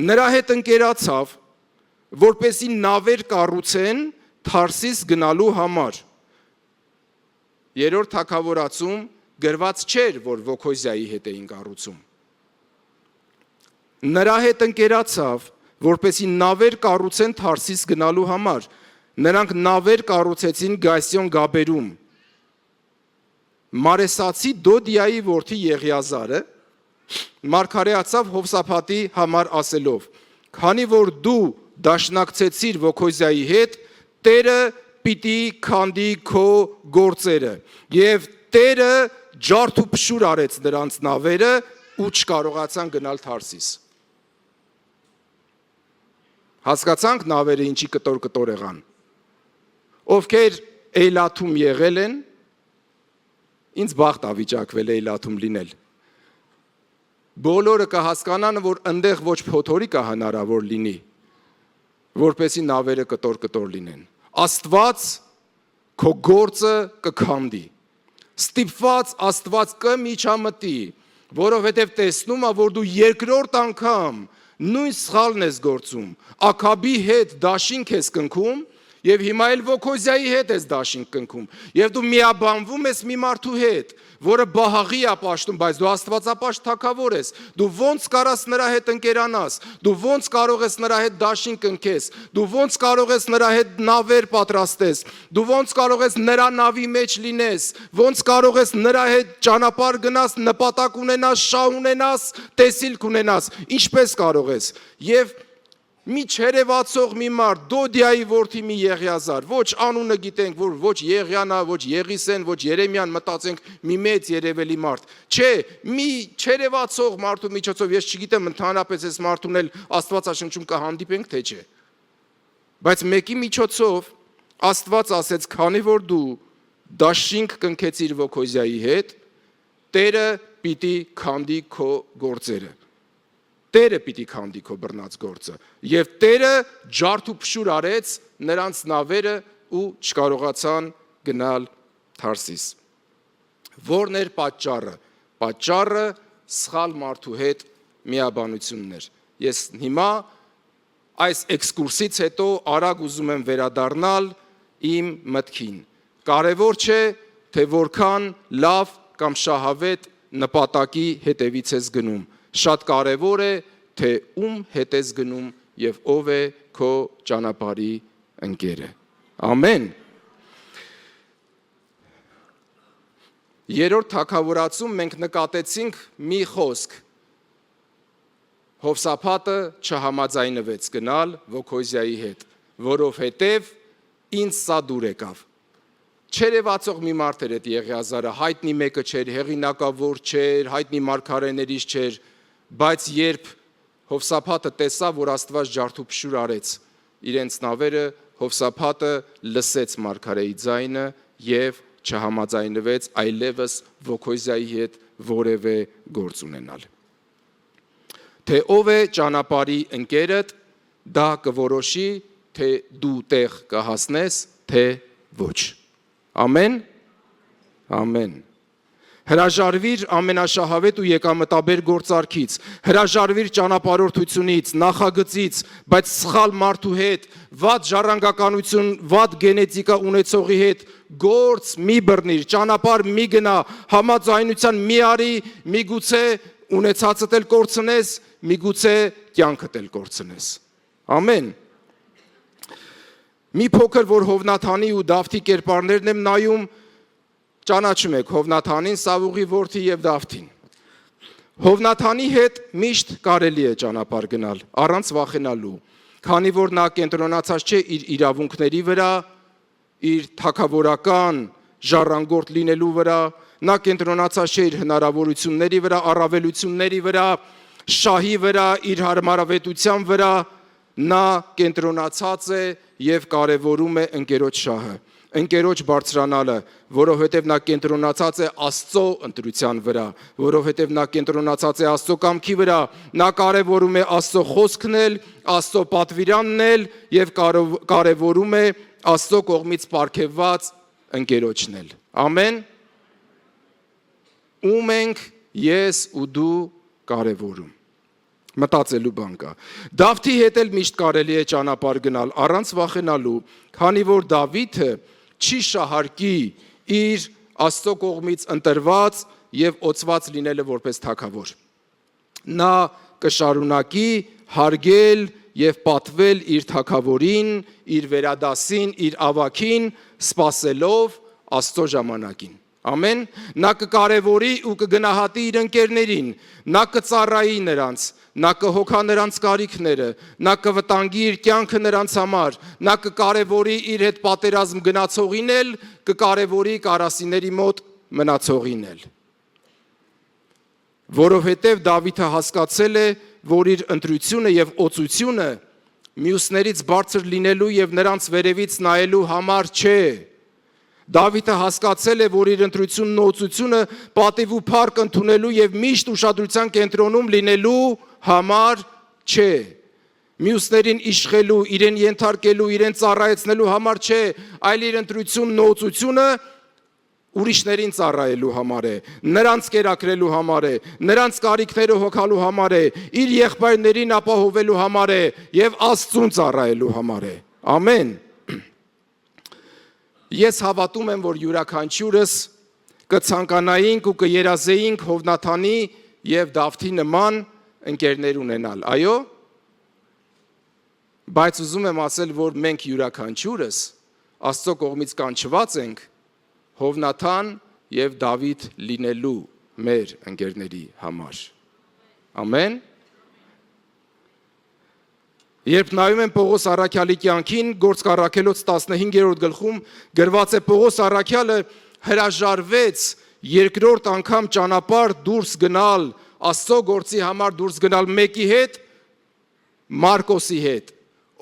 Նրա հետ ընկերացավ, որպեսի նավեր կառուցեն Թարսիս գնալու համար։ Երրորդ թագավորացում գրված չէր, որ Վոքոզիայի հետ էին կառուցում։ Նրա հետ ընկերացավ, որպեսի նավեր կառուցեն Թարսիս գնալու համար։ Նրանք նավեր կառուցեցին Գասիոն գաբերում։ Մարեսացի Դոդիայի որդի Եղիազարը մարգարեացավ Հովսափատի համար ասելով. «Քանի որ դու դաշնակցեցիր Վոքոզիայի հետ, Տերը պիտի քանդի քո գործերը, եւ Տերը ջարդ ու փշուր արեց նրանց նավերը ու չկարողացան գնալ Թարսիս»։ Հասկացանք նավերը ինչի կտոր եղան։ Ովքեր Էյլաթում եղել են, ինձ բախտ ավիճակվել Էյլաթում լինել։ Բոլորը կհասկանան, որ այնտեղ ոչ փոթորիկ է հնարավոր լինի, որպեսի նավերը կտոր լինեն։ Աստված քո գործը կքանդի։ Ստիպված Աստված կմիջամտի, որովհետև տեսնում է, որ դու երկրորդ անգամ նույն սխալն ես գործում, Աքաբի հետ դաշինք ես կնքում եւ հիմա էլ Վոքոզիայի հետ ես դաշինք կնքում եւ դու միաբանվում ես մի մարդու հետ, որը Բահաղի է պաշտում, բայց դու Աստվածապաշտ թագավոր ես, դու ոնց կարաս նրա հետ ընկերանաս, դու ոնց կարող ես նրա հետ դաշինք կնքես, դու ոնց կարող ես նրա հետ նավեր պատրաստես, դու ոնց կարող ես նրա նավի մեջ լինես, ոնց կարող ես նրա հետ ճանապարհ գնաս, նպատակ ունենաս, շահ ունենաս, տեսիլք ունենաս, ինչպես կարող ես։ Եվ մի չերևացող մի մարդ, Դոդիայի որդի մի Եղիազար, ոչ անունը գիտենք, որ ոչ Եղիանա, ոչ Եղիսեն, ոչ Երեմիան, մտածենք մի մեծ երևելի մարդ։ Չէ, մի չերևացող մարդու միջոցով, ես չգիտեմ ընդհանրապես այս մարդուն էլ Աստվածաշնչում կհանդիպենք, թե չէ։ Բայց մեկի միջոցով Աստված ասեց, քանի որ դու դաշինք կնքեցիր Վոքոզիայի հետ, Տերը պիտի քանդի քո գործերը։ Տերը պիտի քանդի քո բռնած գործը, եւ Տերը ջարդ ու փշուր արեց նրանց նավերը ու չկարողացան գնալ Թարսիս։ Որն էր պատճառը։ Պատճառը սխալ մարդու հետ միաբանությունն էր։ Ես հիմա այս էքսկուրսից հետո արագ ուզում եմ վերադառնալ իմ մտքին։ Կարևոր չէ, թե որքան լավ կամ շահավետ նպատակի հետևից ես գնում։ Շատ կարևոր է, թե ում հետ ես գնում եւ ով է քո ճանապարհի ընկերը։ Ամեն։ Երրորդ թագավորացում մենք նկատեցինք մի խոսք։ Հովսափատը չհամաձայնվեց գնալ Վոքոզիայի հետ, որովհետև ինձ սա դուր եկավ։ Չերևացող մի մարդ էր այդ Եղիազարը, հայտնի մեկը չէր, հեղինակավոր չէր, հայտնի մարգարեներից չէր, բայց երբ Հովսափատը տեսավ, որ Աստված ջարդուփշուր արեց իրենց նավերը, Հովսափատը լսեց մարգարեի ձայնը եւ չհամաձայնվեց այլևս Վոքոզիայի հետ որևէ գործ ունենալ։ Թե ով է ճանապարհի ընկերդ, դա կորոշի, թե դու տեղ կհասնես, թե ոչ։ Ամեն։ Ամեն։ Հրաժարվիր ամենաշահավետ ու եկամտաբեր գործարքից, հրաժարվիր ճանապարհորդությունից, նախագծից, բայց սխալ մարդու հետ, վատ ժառանգականություն, վատ գենետիկա ունեցողի հետ գործ մի բռնիր, ճանապարհ մի գնա, համաձայնության մի արի, միգուցե ունեցածդ էլ կորցնես, միգուցե կյանքդ էլ կորցնես։ Ամեն։ Մի փոքր որ Հովնաթանի ու Դավթի կերպարներն եմ նայում, ճանաչում եք Հովնաթանին, Սավուղի որդի եւ Դավթին։ Հովնաթանի հետ միշտ կարելի է ճանապարհ գնալ, առանց վախենալու, քանի որ նա կենտրոնացած չէ իր իրավունքների վրա, իր թագավորական ժառանգորդ լինելու վրա, նա կենտրոնացած չէ իր հնարավորությունների վրա, առավելությունների վրա, շահի վրա, իր հարմարավետության վրա, նա կենտրոնացած է եւ կարևորում է ընկերոջ շահը, ընկերոջ բարձրանալը, որովհետև նա կենտրոնացած է Աստծո ընտրության վրա, որովհետև նա կենտրոնացած է Աստծո կամքի վրա, նա կարևորում է Աստծո խոսքն էլ, Աստծո պատվիրանն էլ եւ կարևորում է Աստծո կողմից պարգևված ընկերոջն էլ։ Ամեն։ Ում ենք ես ու դու կարևորում։ Մտածելու բան կա։ Դավթի հետ էլ միշտ կարելի է ճանապարհ գնալ առանց վախենալու, քանի որ Դավիթը չի շահարկի իր Աստծո կողմից ընտրված եւ օծված լինելը որպես թագավոր։ Նա կշարունակի հարգել եւ պատվել իր թագավորին, իր վերադասին, իր ավագին, սпасելով Աստծո ժամանակին։ Ամեն։ Նա կկարևորի ու կգնահատի իր ընկերներին, նա կծառայի նրանց, նա կհոգա նրանց կարիքները, նա կվտանգի իր կյանքը նրանց համար, նա կկարևորի իր հետ պատերազմ գնացողին էլ, կկարևորի կարասիների մոտ մնացողին էլ։ Որովհետև Դավիթը հասկացել է, որ իր ընտրությունը եւ օծությունը մյուսներից բարձր լինելու եւ նրանց վերևից նայելու համար չէ։ Դավիթը հասկացել է, որ իր ընտրությունն ու օծությունը պատիվ ու փառք ընդունելու եւ միշտ ուշադրության կենտրոնում լինելու համար չէ։ Մյուսներին իշխելու, իրեն ենթարկելու, իրեն ծառայեցնելու համար չէ, այլ իր ընտրությունն ու օծությունը ուրիշներին ծառայելու համար է, նրանց կերակրելու համար է, նրանց կարիքները հոգալու համար է, իր եղբայրներին ապահովելու համար է եւ Աստծուն ծառայելու համար է։ Ամեն։ Ես հավատում եմ, որ յուրաքանչյուրս կցանկանայինք ու կերազեինք Հովնաթանի եւ Դավթի նման ընկերներ ունենալ, այո։ Բայց ուզում եմ ասել, որ մենք յուրաքանչյուրս Աստծո կողմից կանչված ենք Հովնաթան եւ Դավիթ լինելու մեր ընկերների համար։ Ամեն։ Երբ նայում եմ Պողոս առաքյալի կյանքին, Գործք առաքելոց 15-րդ գլխում գրված է Պողոս առաքյալը հրաժարվեց երկրորդ անգամ ճանապարհ դուրս գնալ, Աստծո գործի համար դուրս գնալ մեկի հետ, Մարկոսի հետ,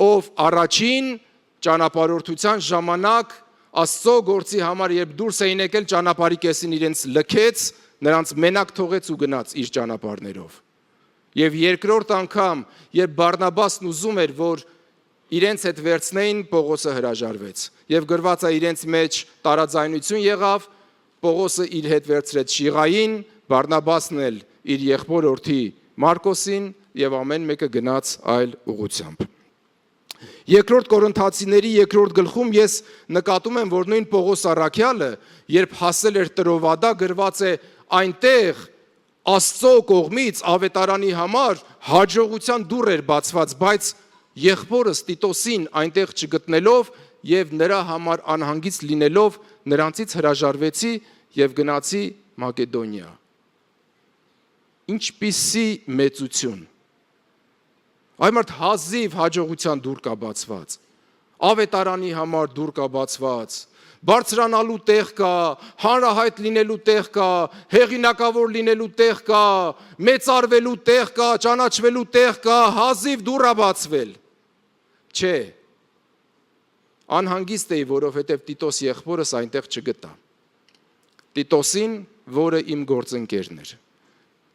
ով առաջին ճանապարհորդության ժամանակ Աստծո գործի համար երբ դուրս էին եկել ճանապարհի կեսին իրենց լքեց, նրանց մենակ թողեց ու գնաց իր ճանապարհներով։ Եվ երկրորդ անգամ, երբ Բարնաբասն ուզում էր, որ իրենց հետ վերցնեին, Պողոսը հրաժարվեց։ Եվ գրված է իրենց մեջ տարաձայնություն եղավ, Պողոսը իր հետ վերցրեց Շիղային, Բարնաբասն էլ իր եղբոր որդի Մարկոսին եւ ամեն մեկը գնաց այլ ուղությամբ։ Երկրորդ Կորինթացիների երկրորդ գլխում ես նկատում եմ, որ նույն Պողոս առաքյալը, երբ հասել էր Տրովադա, գրված է այնտեղ Աստծո կողմից ավետարանի համար հաջողության դուռ էր բացված, բայց եղբորս Տիտոսին այնտեղ չգտնելով եւ նրա համար անհանգիստ լինելով նրանցից հրաժարվեցի եւ գնացի Մակեդոնիա։ Ինչպիսի մեծություն, Այ մարդ հազիվ հաջողության դուր կա բացված, ավետարանի համար դուր կա բացված, բարձրանալու տեղ կա, հանրահայտ լինելու տեղ կա, հեղինակավոր լինելու տեղ կա, մեծարվելու տեղ կա, ճանաչվելու տեղ կա, հազիվ դուր է բացվել։ Չէ, անհանգիստ էի, որովհետև Տիտոս եղբորս այնտեղ չգտա։ Տիտոսին, որը իմ գործընկերն էր,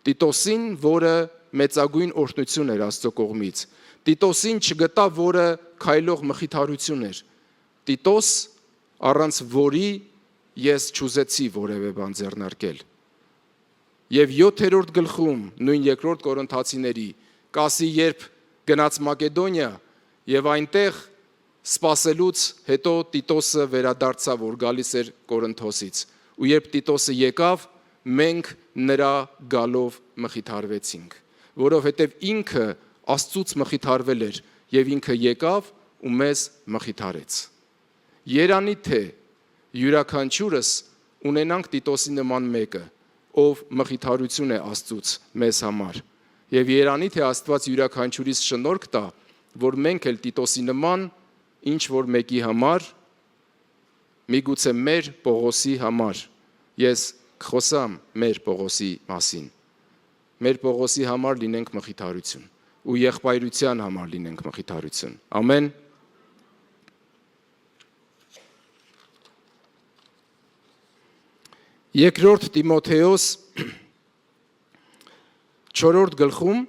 Տիտոսին, որը մեծագույն օրհնություն էր Աստծո կողմից, Տիտոսին չգտա, որը քայլող մխիթարություն էր, Տիտոս, առանց որի ես չուզեցի որևէ բան ձեռնարկել։ Եվ 7-րդ գլխում, նույն 2-րդ Կորինթացիների, կասի, երբ գնաց Մակեդոնիա եւ այնտեղ սպասելուց հետո Տիտոսը վերադարձավ, որ գալիս էր Կորինթոսից։ Ու երբ Տիտոսը եկավ, մենք նրա գալով մխիթարվեցինք, որովհետև ինքը Աստծուց մխիթարվել էր եւ ինքը եկավ ու մեզ մխիթարեց։ Երանի թե յուրաքանչյուրս ունենանք Տիտոսի նման մեկը, ով մխիթարություն է Աստծուց մեզ համար։ Եվ երանի թե Աստված յուրաքանչյուրիս շնորհք տա, որ մենք էլ Տիտոսի նման ինչ որ մեկի համար, միգուցե մեր Պողոսի համար, ես կխոսամ մեր Պողոսի մասին, մեր Պողոսի համար լինենք մխիթարություն ու եղբայրության համար լինենք մխիթարություն։ Ամեն։ Երկրորդ Տիմոթեոս 4-րդ գլխում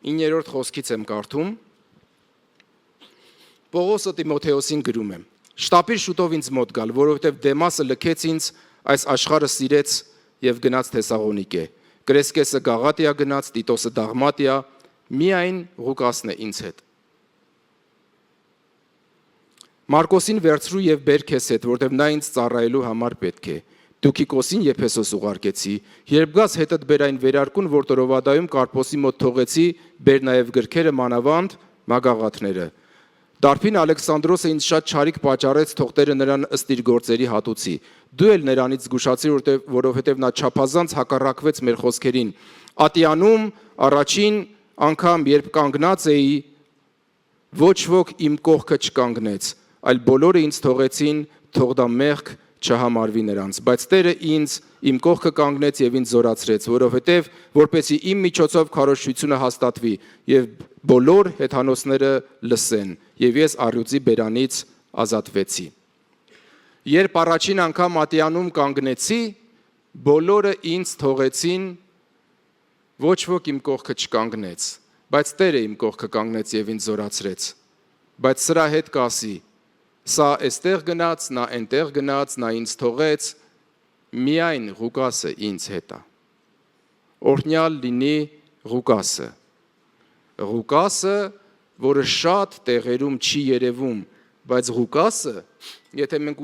9-րդ խոսքից եմ կարդում։ Պողոսը Տիմոթեոսին գրում է. «Շտապիր շուտով ինձ մոտ գալ, որովհետև Դեմասը լքեց ինձ, այս աշխարհը սիրեց եւ գնաց Թեսաղոնիկե։ Կրեսկեսը Գաղատիա գնաց, Տիտոսը Դաղմատիա, միայն Ղուկասն է ինձ հետ։ Մարկոսին վերցրու եւ բեր քեզ հետ, որովհետև նա ինձ ծառայելու համար պետք է։ Տուքիկոսին Եփեսոս ուղարկեցի, երբ գաս հետդ բեր այն վերարկուն, որ Տրովադայում Կարպոսի մոտ թողեցի, բեր նաև գրքերը մանավանդ մագաղաթները։ Դարբին Ալեքսանդրոսը ինձ շատ չարիք պատճառեց, թող Տերը նրան ըստ իր գործերի հատուցի։ Դու էլ նրանից զգուշացիր, որովհետև նա չափազանց հակառակվեց մեր խոսքերին։ Ատիանում առաջին անգամ, երբ կանգնած էի, ոչ ոք իմ կողքը չկանգնեց, այլ բոլորը ինձ թողեցին, թող դա մեղք չհամարվի նրանց, բայց Տերը ինձ իմ կողքը կանգնեց եւ ինձ զորացրեց, որովհետեւ որպեսի իմ միջոցով քարոզչությունը հաստատվի եւ բոլոր հեթանոսները լսեն եւ ես առյուծի բերանից ազատվեցի։ Երբ առաջին անգամ Ատիանում կանգնեցի, բոլորը ինձ թողեցին, ոչ ոք իմ կողքը չկանգնեց, բայց Տերը իմ կողքը կանգնեց եւ ինձ զորացրեց։ Բայց սրա հետ կասի, սա էստեղ գնաց, նա այնտեղ գնաց, նա ինձ թողեց, միայն Ղուկասը ինձ հետ է։ Օրհնյալ լինի Ղուկասը։ Ղուկասը, որը շատ տեղերում չի երևում, բայց Ղուկասը, եթե մենք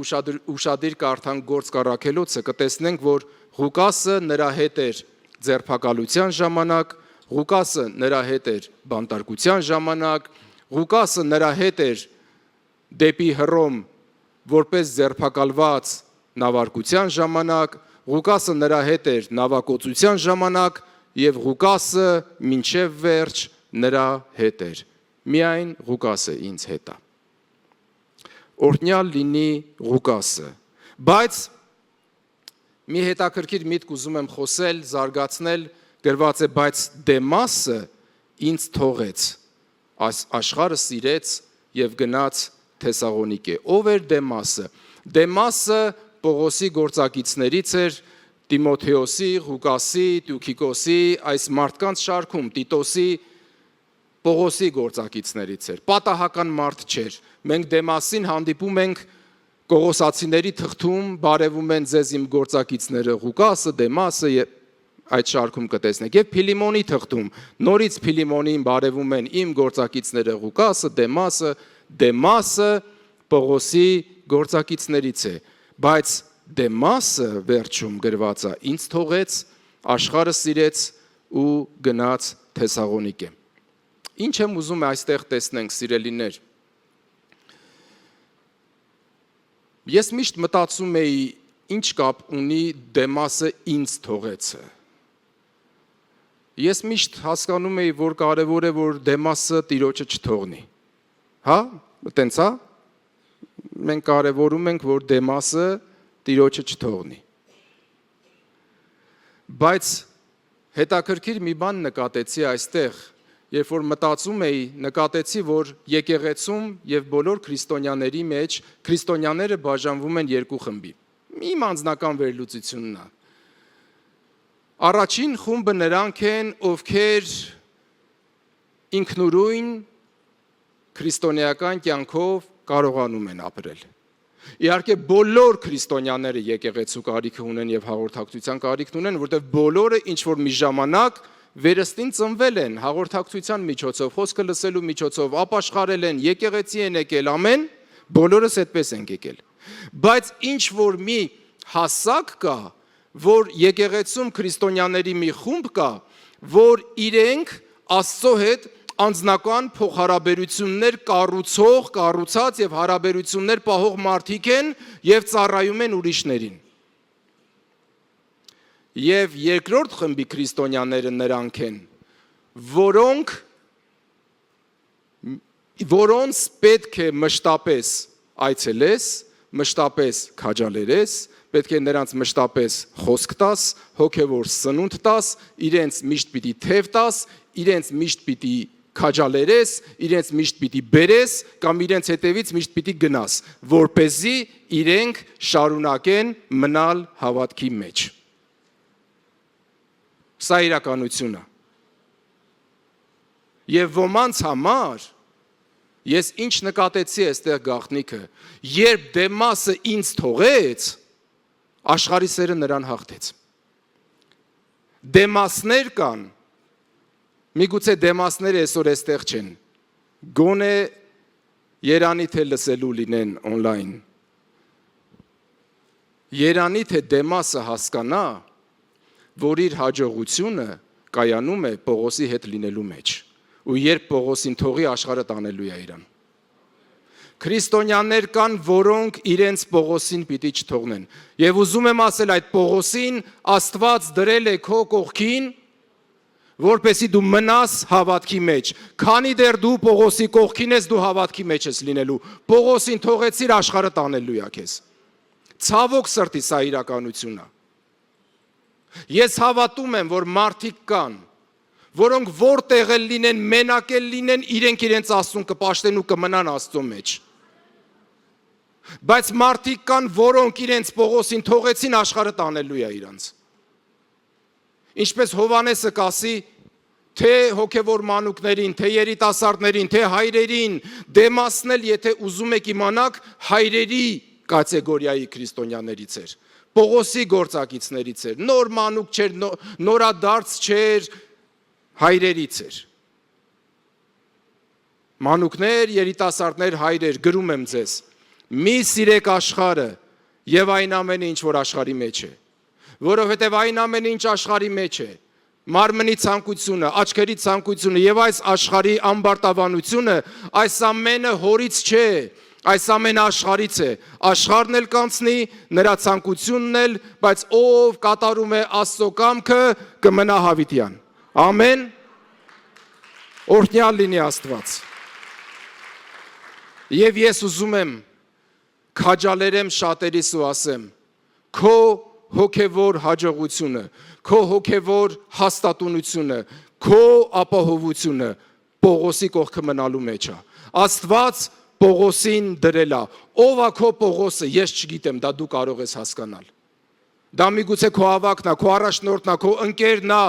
ուշադիր կարդանք Գործք առաքելոցը, կտեսնենք, որ Ղուկասը նրա հետ էր ձերբակալության ժամանակ, Ղուկասը նրա հետ էր բանտարկության ժամանակ, Ղուկասը նրա հետ էր դեպի Հռոմ որպես ձերբակալված նավարկության ժամանակ, Ղուկասը նրա հետ էր նավակոծության ժամանակ եւ Ղուկասը մինչև վերջ նրա հետ էր։ Միայն Ղուկասը ինձ հետ է։ Օրհնյալ լինի Ղուկասը։ Բայց մի հետաքրքիր միտք ուզում եմ խոսել, զարգացնել, գրված է, բայց Դեմասը ինձ թողեց, աշխարհը սիրեց եւ գնաց Թեսաղոնիկե։ Ով էր Դեմասը։ Դեմասը Պողոսի գործակիցներից էր, Տիմոթեոսի, Ղուկասի, Տուքիկոսի, այս մարդկանց շարքում, Տիտոսի, Պողոսի գործակիցներից էր։ Պատահական մարդ չէր։ Մենք Դեմասին հանդիպում ենք Կողոսացիների թղթում, բարևում են ձեզ իմ գործակիցները Ղուկասը, Դեմասը եւ այդ շարքում կտեսնեք։ Եվ Փիլիմոնի թղթում, նորից Փիլիմոնին բարևում են իմ գործակիցները Ղուկասը, Դեմասը, Դեմասը Պողոսի գործակիցներից է, բայց Դեմասը վերջում գրված է, ինձ թողեց, աշխարհը սիրեց ու գնաց Թեսաղոնիկե։ Ինչ եմ ուզում այստեղ տեսնենք, սիրելիներ։ Ես միշտ մտածում էի, ինչ կապ ունի Դեմասը ինձ թողեցը։ Ես միշտ հասկանում էի, որ կարևոր է, որ Դեմասը Տիրոջը չթողնի։ Հա, տենց հա։ Մենք կարևորում ենք, որ Դեմասը Տիրոջը չթողնի։ Բայց հետաքրքիր մի բան նկատեցի այստեղ, երբ որ մտածում էի, նկատեցի, որ եկեղեցում եւ բոլոր քրիստոնյաների մեջ քրիստոնյաները բաժանվում են երկու խմբի։ Իմ անձնական վերլուծությունն է։ Առաջին խումբը նրանք են, ովքեր ինքնուրույն քրիստոնեական կյանքով կարողանում են ապրել։ Իհարկե բոլոր քրիստոնյաները եկեղեցու կարիք ունեն եւ հաղորդակցության կարիք ունեն, որտեղ բոլորը ինչ որ մի ժամանակ վերստին ծնվել են հաղորդակցության միջոցով, խոսքը լսելու միջոցով, ապաշխարել են, եկեղեցի են եկել, ամեն, բոլորս այդպես ենք եկել։ Բայց ինչ որ մի հասակ կա, որ եկեղեցում քրիստոնյաների մի խումբ կա, որ իրենք Աստծո հետ անձնական փոխհարաբերություններ կառուցած եւ հարաբերություններ պահող մարդիկ են եւ ծառայում են ուրիշներին։ Եվ երկրորդ խմբի քրիստոնյաները նրանք են, որոնց պետք է մշտապես այցելես, մշտապես քաջալերես, պետք է նրանց մշտապես խոսք տաս, հոգևոր սնունդ տաս, իրենց միշտ պիտի թև տաս, իրենց միշտ պիտի քաջալերես, իրենց միշտ պիտի բերես կամ իրենց հետևից միշտ պիտի գնաս, որպեսզի իրենք շարունակեն մնալ հավատքի մեջ։ Սա իրականությունն է։ Եվ ոմանց համար ես ինչ նկատեցի այստեղ գաղտնիքը, երբ Դեմասը ինձ թողեց, աշխարհի սերը նրան հաղթեց։ Դեմասներ կան, միգուցե Դեմասները այսօր այստեղ չեն, գոնե երանի թե լսելու լինեն օնլայն։ Երանի թե Դեմասը հասկանա, որ իր հաջողությունը կայանում է Պողոսի հետ լինելու մեջ, ու երբ Պողոսին թողի, աշխարհը տանելու է իրան։ Քրիստոնյաներ կան, որոնք իրենց Պողոսին պիտի չթողնեն։ Եվ ուզում եմ ասել, այդ Պողոսին Աստված դրել է քո կողքին, որպեսզի դու մնաս հավատքի մեջ։ Քանի դեռ դու Պողոսի կողքին ես, դու հավատքի մեջ ես լինելու։ Պողոսին թողեցիր, աշխարհը տանելու է քեզ։ Ցավոք սրտի, սա իրականությունն է։ Ես հավատում եմ, որ մարդիկ կան, որոնք որտեղ էլ լինեն, մենակ էլ լինեն, իրենք իրենց Աստծուն կպաշտեն ու կմնան Աստծո մեջ։ Բայց մարդիկ կան, որոնք իրենց Պողոսին թողեցին, աշխարհը տանելու է իրանց։ Ինչպես Հովհաննեսը կասի, թե հոգևոր մանուկներին, թե երիտասարդներին, թե հայրերին, Դեմասն էլ, եթե ուզում եք իմանաք, հայրերի կատեգորիայի քրիստոնյաներից էր, Պողոսի գործակիցներից էր, նոր մանուկ չէր, նորադարձ չէր, հայրերից էր։ Մանուկներ, երիտասարդներ, հայրեր, գրում եմ ձեզ, մի սիրեք աշխարհը եւ այն ամենը, ինչ որ աշխարհի մեջ է, որովհետեւ այն ամենը, ինչ աշխարհի մեջ է, մարմնի ցանկությունը, աչքերի ցանկությունը եւ այս աշխարհի ամբարտավանությունը, այս ամենը հորից չէ, այս ամենը աշխարհից է, աշխարհն էլ կանցնի, նրա ցանկությունն էլ, բայց ով կատարում է Աստծո կամքը, կմնա հավիտյան։ Ամեն։ Օրհնյալ լինի Աստված։ Եվ ես ուզում եմ քաջալերեմ շատերիս ու ասեմ, քո հոգևոր հաջողությունը, քո հոգևոր հաստատունությունը, քո ապահովությունը Պողոսի կողքը մնալու մեջ է։ Աստված Պողոսին դրել է։ Ով է քո Պողոսը, ես չգիտեմ, դա դու կարող ես հասկանալ։ Դա միգուցե քո ավակն է, քո առաջնորդն է, քո ընկերն է,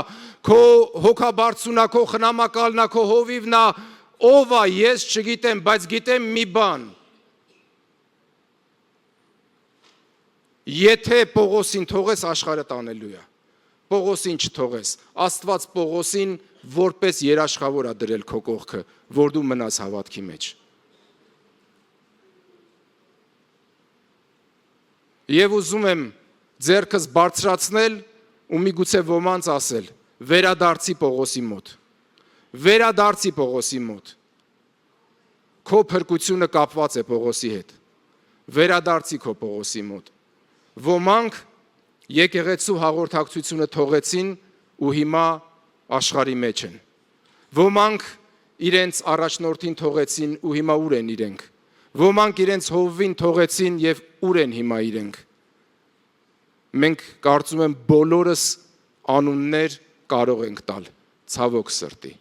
քո հոգաբարձունն է, քո խնամակալն է, քո հովիվն է, ով է, ես չգիտեմ, բայց գիտեմ մի բան։ Եթե Պողոսին թողես, աշխարհը տանելու է։ Պողոսին չթողես։ Աստված Պողոսին որպես երաշխավոր է դրել քո կողքը, որ դու մնաս հավատքի մեջ։ Եվ ուզում եմ ձեռքս բարձրացնել ու միգուցե ոմանց ասել, վերադարձի Պողոսի մոտ։ Վերադարձի Պողոսի մոտ։ Քո փրկությունը կապված է Պողոսի հետ։ Վերադարձի քո Պողոսի մոտ։ Ոմանք եկեղեցու հաղորդակցությունը թողեցին ու հիմա աշխարհի մեջ են։ Ոմանք իրենց առաջնորդին թողեցին ու հիմա ուր են իրենք։ Ոմանք իրենց հովվին թողեցին եւ ուր են հիմա իրենք։ Մենք կարծում եմ բոլորս անուններ կարող ենք տալ, ցավոք սրտի։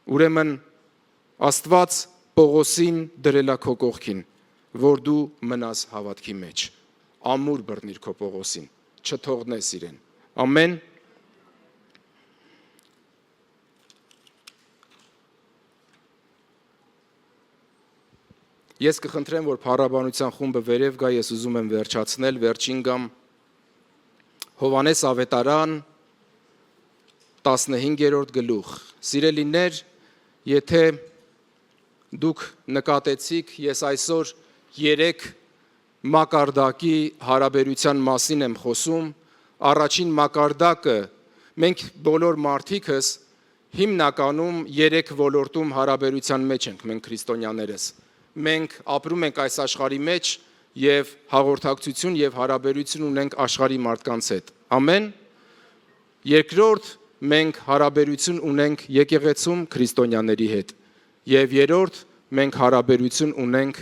Ուրեմն Աստված Պողոսին դրել է քո կողքին, որ դու մնաս հավատքի մեջ։ Ամուր բռնիր քո Պողոսին, չթողնես իրեն։ Ամեն։ Ես կխնդրեմ, որ փառաբանության խումբը վերև գա, ես ուզում եմ վերջացնել, վերջին գամ Հովհաննես ավետարան 15-րդ գլուխ։ Սիրելիներ, եթե դուք նկատեցիք, ես այսօր 3 մակարդակի հարաբերության մասին եմ խոսում։ Առաջին մակարդակը մենք բոլոր մարդիկս հիմնականում 3 ոլորտում հարաբերության մեջ ենք, մենք քրիստոնյաներս։ Մենք ապրում ենք այս աշխարհի մեջ եւ հաղորդակցություն եւ հարաբերություն ունենք աշխարհի մարդկանց հետ։ Ամեն։ Երկրորդ, մենք հարաբերություն ունենք եկեղեցում քրիստոնյաների հետ։ Եվ երրորդ, մենք հարաբերություն ունենք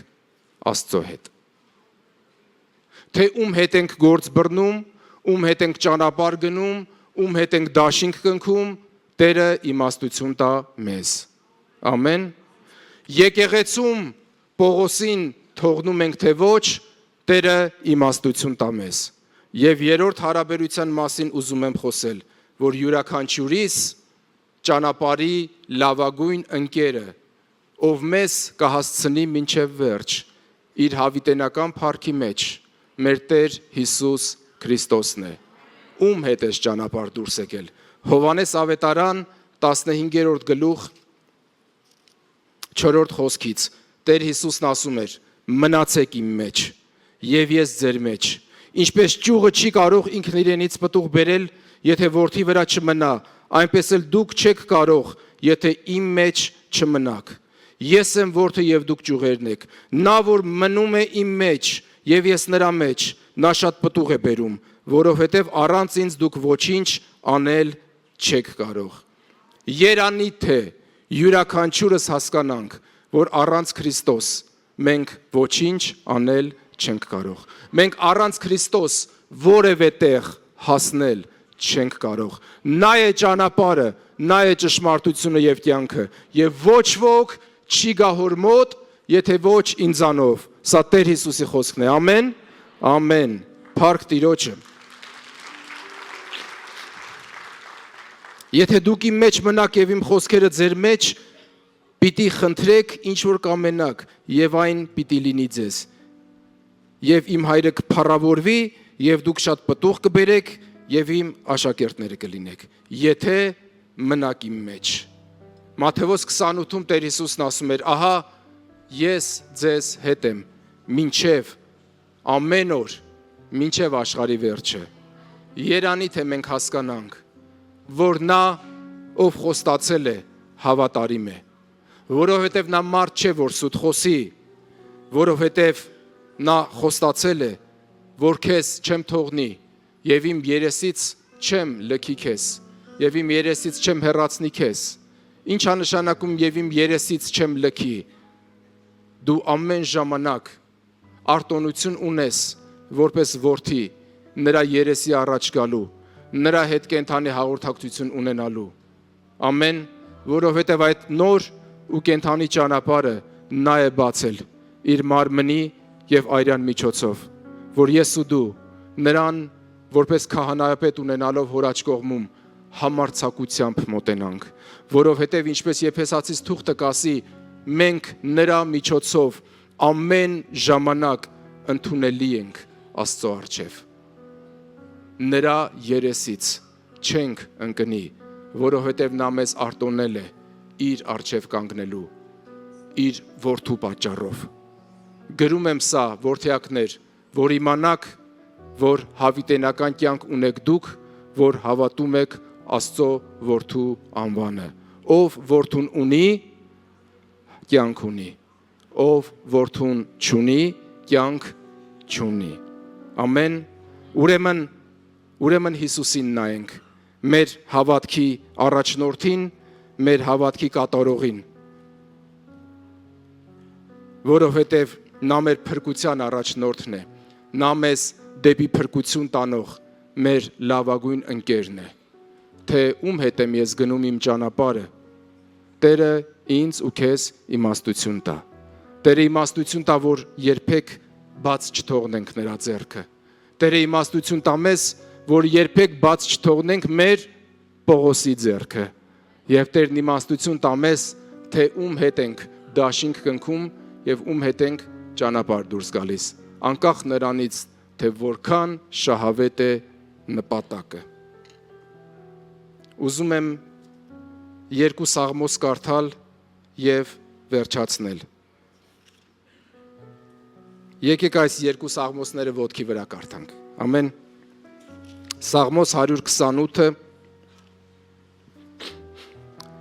Աստծո հետ։ Թե ում հետ ենք գործ բռնում, ում հետ ենք ճանապարհ գնում, ում հետ ենք դաշինք կնքում, Տերը իմաստություն տա մեզ։ Ամեն։ Եկեղեցում Պողոսին թողնում ենք թե ոչ, Տերը իմաստություն տա մեզ։ Եվ երրորդ հարաբերության մասին ուզում եմ խոսել, որ յուրաքանչյուրիս ճանապարհի լավագույն ընկերը, ով մեզ կհասցնի մինչև վերջ, իր հավիտենական փառքի մեջ, մեր Տեր Հիսուս Քրիստոսն է։ Ում հետ ես ճանապարհ դուրս եկել։ Հովհաննես ավետարան 15-րդ գլուխ 4-րդ խոսքից Տեր Հիսուսն ասում էր. մնացեք իմ մեջ, եւ ես ձեր մեջ։ Ինչպես ճյուղը չի կարող ինքն իրենից պտուղ բերել, եթե որդի վրա չմնա, այնպես էլ դուք չեք կարող, եթե իմ մեջ չմնաք։ Ես եմ որդը եւ դուք ճյուղերն եք։ Նա որ մնում է իմ մեջ եւ ես նրա մեջ, նա շատ պտուղ է բերում, որովհետեւ առանց ինձ դուք ոչինչ անել չեք կարող։ Երանի թե յուրաքանչյուրս հասկանանք, որ առանց Քրիստոս մենք ոչինչ անել չենք կարող։ Մենք առանց Քրիստոս որևէ տեղ հասնել չենք կարող։ Նա է ճանապարհը, նա է ճշմարտությունը եւ կյանքը, եւ ոչ ոք չի գա հոր մոտ, եթե ոչ ինձանով։ Սա Տեր Հիսուսի խոսքն է։ Ամեն։ Ամեն։ Փառք Տիրոջը։ Եթե դուք իմ մեջ մնաք եւ իմ խոսքերը ձեր մեջ, պիտի խնդրեք ինչ որ կամենաք եւ այն պիտի լինի ձեզ։ Եվ իմ հայրը կփառավորվի եւ դուք շատ պտուղ կբերեք եւ իմ աշակերտները կլինեք, եթե մնաք իմ մեջ։ Մատթեոս 28-ում Տեր Հիսուսն ասում էր. ահա ես ձեզ հետ եմ մինչև ամեն օր, մինչև աշխարհի վերջը։ Երանի թե մենք հասկանանք, որ նա ով խոստացել է հավատարիմ է, որովհետև նա մարդ չէ, որ սուտ խոսի, որովհետև նա խոստացել է, որ քեզ չեմ թողնի եւ իմ երեսից չեմ լքի քեզ եւ իմ երեսից չեմ հեռացնի քեզ։ Ինչ է նշանակում եւ իմ երեսից չեմ լքի։ Դու ամեն ժամանակ արտոնություն ունես որպես որդի նրա երեսի առաջ գալու, նրա հետ կենթանի հաղորդակցություն ունենալու։ Ամեն, որովհետև այդ նոր ու կենթանի ճանապարհը նա է բացել իր մարմնի եւ այրան միջոցով, որ ես ու դու նրան որպես քահանայապետ ունենալով հոր աջ կողմում համարձակությամբ մոտենանք, որովհետև ինչպես Եփեսացիս թուղթը կասի, մենք նրա միջոցով ամեն ժամանակ ընդունելի ենք Աստծո առջև։ Նրա երեսից չենք ընկնի, որովհետև նա մեզ արտոնել է իր առջև կանգնելու, իր որդու պատճառով։ Գրում եմ սա, որդեակներ, որ իմանաք, որ հավիտենական կյանք ունեք դուք, որ հավատում եք Աստծո որդու անվանը։ Ով որդուն ունի, կյանք ունի, ով որդուն չունի, կյանք չունի։ Ամեն։ Ուրեմն Հիսուսին նայենք, մեր հավատքի առաջնորդին, մեր հավատքի կատարողին, որովհետև նա մեր փրկության առաջնորդն է, նա մեզ դեպի փրկություն տանող մեր լավագույն ընկերն է, թե ում հետ եմ ես գնում իմ ճանապարհը, Տերը ինձ ու քեզ իմաստություն տա, Տերը իմաստություն տա, որ երբեք բաց չթողնենք նրա ձեռքը, Տերը իմաստություն տա մեզ, որ երբեք բաց չթողնենք մեր Պողոսի ձեռքը, եւ Տերն իմաստություն տա մեզ, թե ում հետ ենք դաշինք կնքում եւ ում հետ ենք ճանապարհ դուրս գալիս, անկախ նրանից, թե որքան շահավետ է նպատակը։ Ուզում եմ երկու սաղմոս կարդալ եւ վերջացնել։ Եկեք այս երկու սաղմոսները ոտքի վրա կարդանք։ Ամեն։ Սաղմոս 128-ը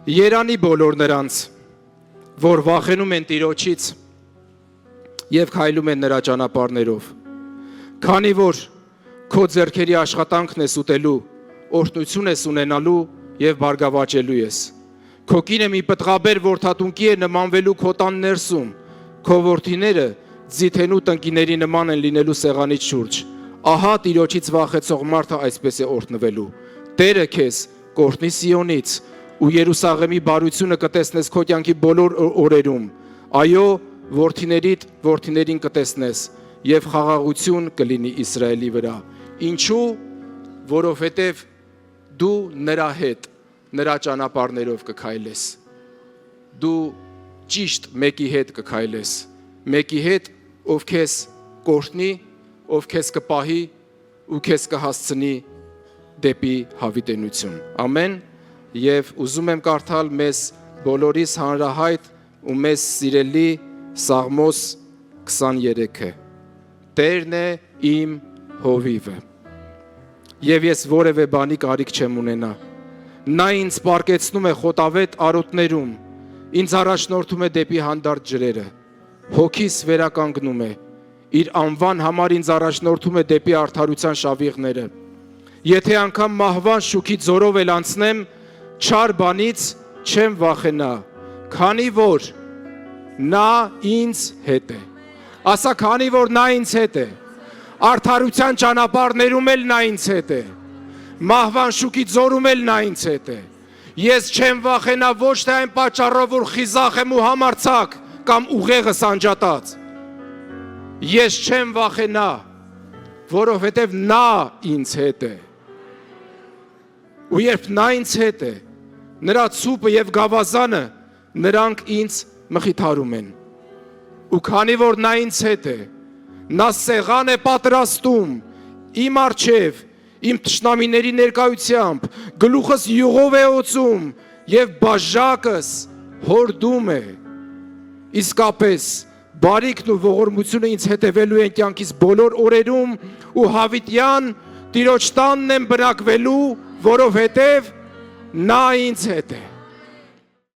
Երանի բոլոր նրանց, որ վախենում են Տիրոջից եւ քայլում են նրա ճանապարհներով, քանի որ քո ձեռքերի աշխատանքն ես ուտելու, օրհնություն ես ունենալու եւ բարգավաճելու ես։ Քո կինը մի պտղաբեր որդատունկի է նմանվելու քո տան ներսում, քո որդիները ձիթենու տնկիների նման են լինելու սեղանից շուրջ։ Ահա Տիրոջից վախեցող մարդը այսպես է օրհնվելու։ Տերը քեզ կօրհնի Սիոնից ու Երուսաղեմի բարությունը կտեսնես քո կյանքի բոլոր օրերում։ Այո, որդիներին կտեսնես եւ խաղաղություն կլինի Իսրայելի վրա։ Ինչու? Որովհետեւ դու նրա հետ, նրա ճանապարհներով կքայլես։ Դու ճիշտ մեկի հետ կքայլես, մեկի հետ, ով քեզ կօրհնի, ով քեզ կպահի ու քեզ կհասցնի դեպի հավիտենություն։ Ամեն։ Եվ ուզում եմ կարդալ մեզ բոլորիս հանրահայտ ու մեզ սիրելի Սաղմոս 23-ը։ Տերն է իմ հովիվը, եւ ես որևէ բանի կարիք չեմ ունենա։ Նա ինձ պարկեցնում է խոտավետ արոտներում, ինձ առաջնորդում է դեպի հանդարտ ջրերը, հոգիս վերականգնում է, իր անվան համար ինձ առաջնորդում է դեպի արդարության շավիղները։ Եթե անգամ մահվան շուքի ձորով էլ անցնեմ, չար բանից չեմ վախենա, քանի որ նա ինձ հետ է։ Ասա, քանի որ նա ինձ հետ է, արդարության ճանապարհներում էլ նա ինձ հետ է, մահվան շուքի ձորում էլ նա ինձ հետ է։ Ես չեմ վախենա ոչ թե այն պատճառով, որ խիզախ եմ ու համարձակ կամ ուղեղս անջատած։ Ես չեմ վախենա, որովհետև նա ինձ հետ է։ Ու երբ նա ինձ հետ է, նրա ցուպը եւ գավազանը նրանք ինձ մխիթարում են։ Ու քանի որ նա ինձ հետ է, նա սեղան է պատրաստում իմ առջև, իմ թշնամիների ներկայությամբ, գլուխս յուղով է օծում եւ բաժակս հորդում է։ Իսկապես բարիքն ու ողորմությունը ինձ հետևելու են կյանքիս բոլոր օրերում ու հավիտյան Տիրոջ տանն եմ բնակվելու, որովհետև նա ինձ հետ է։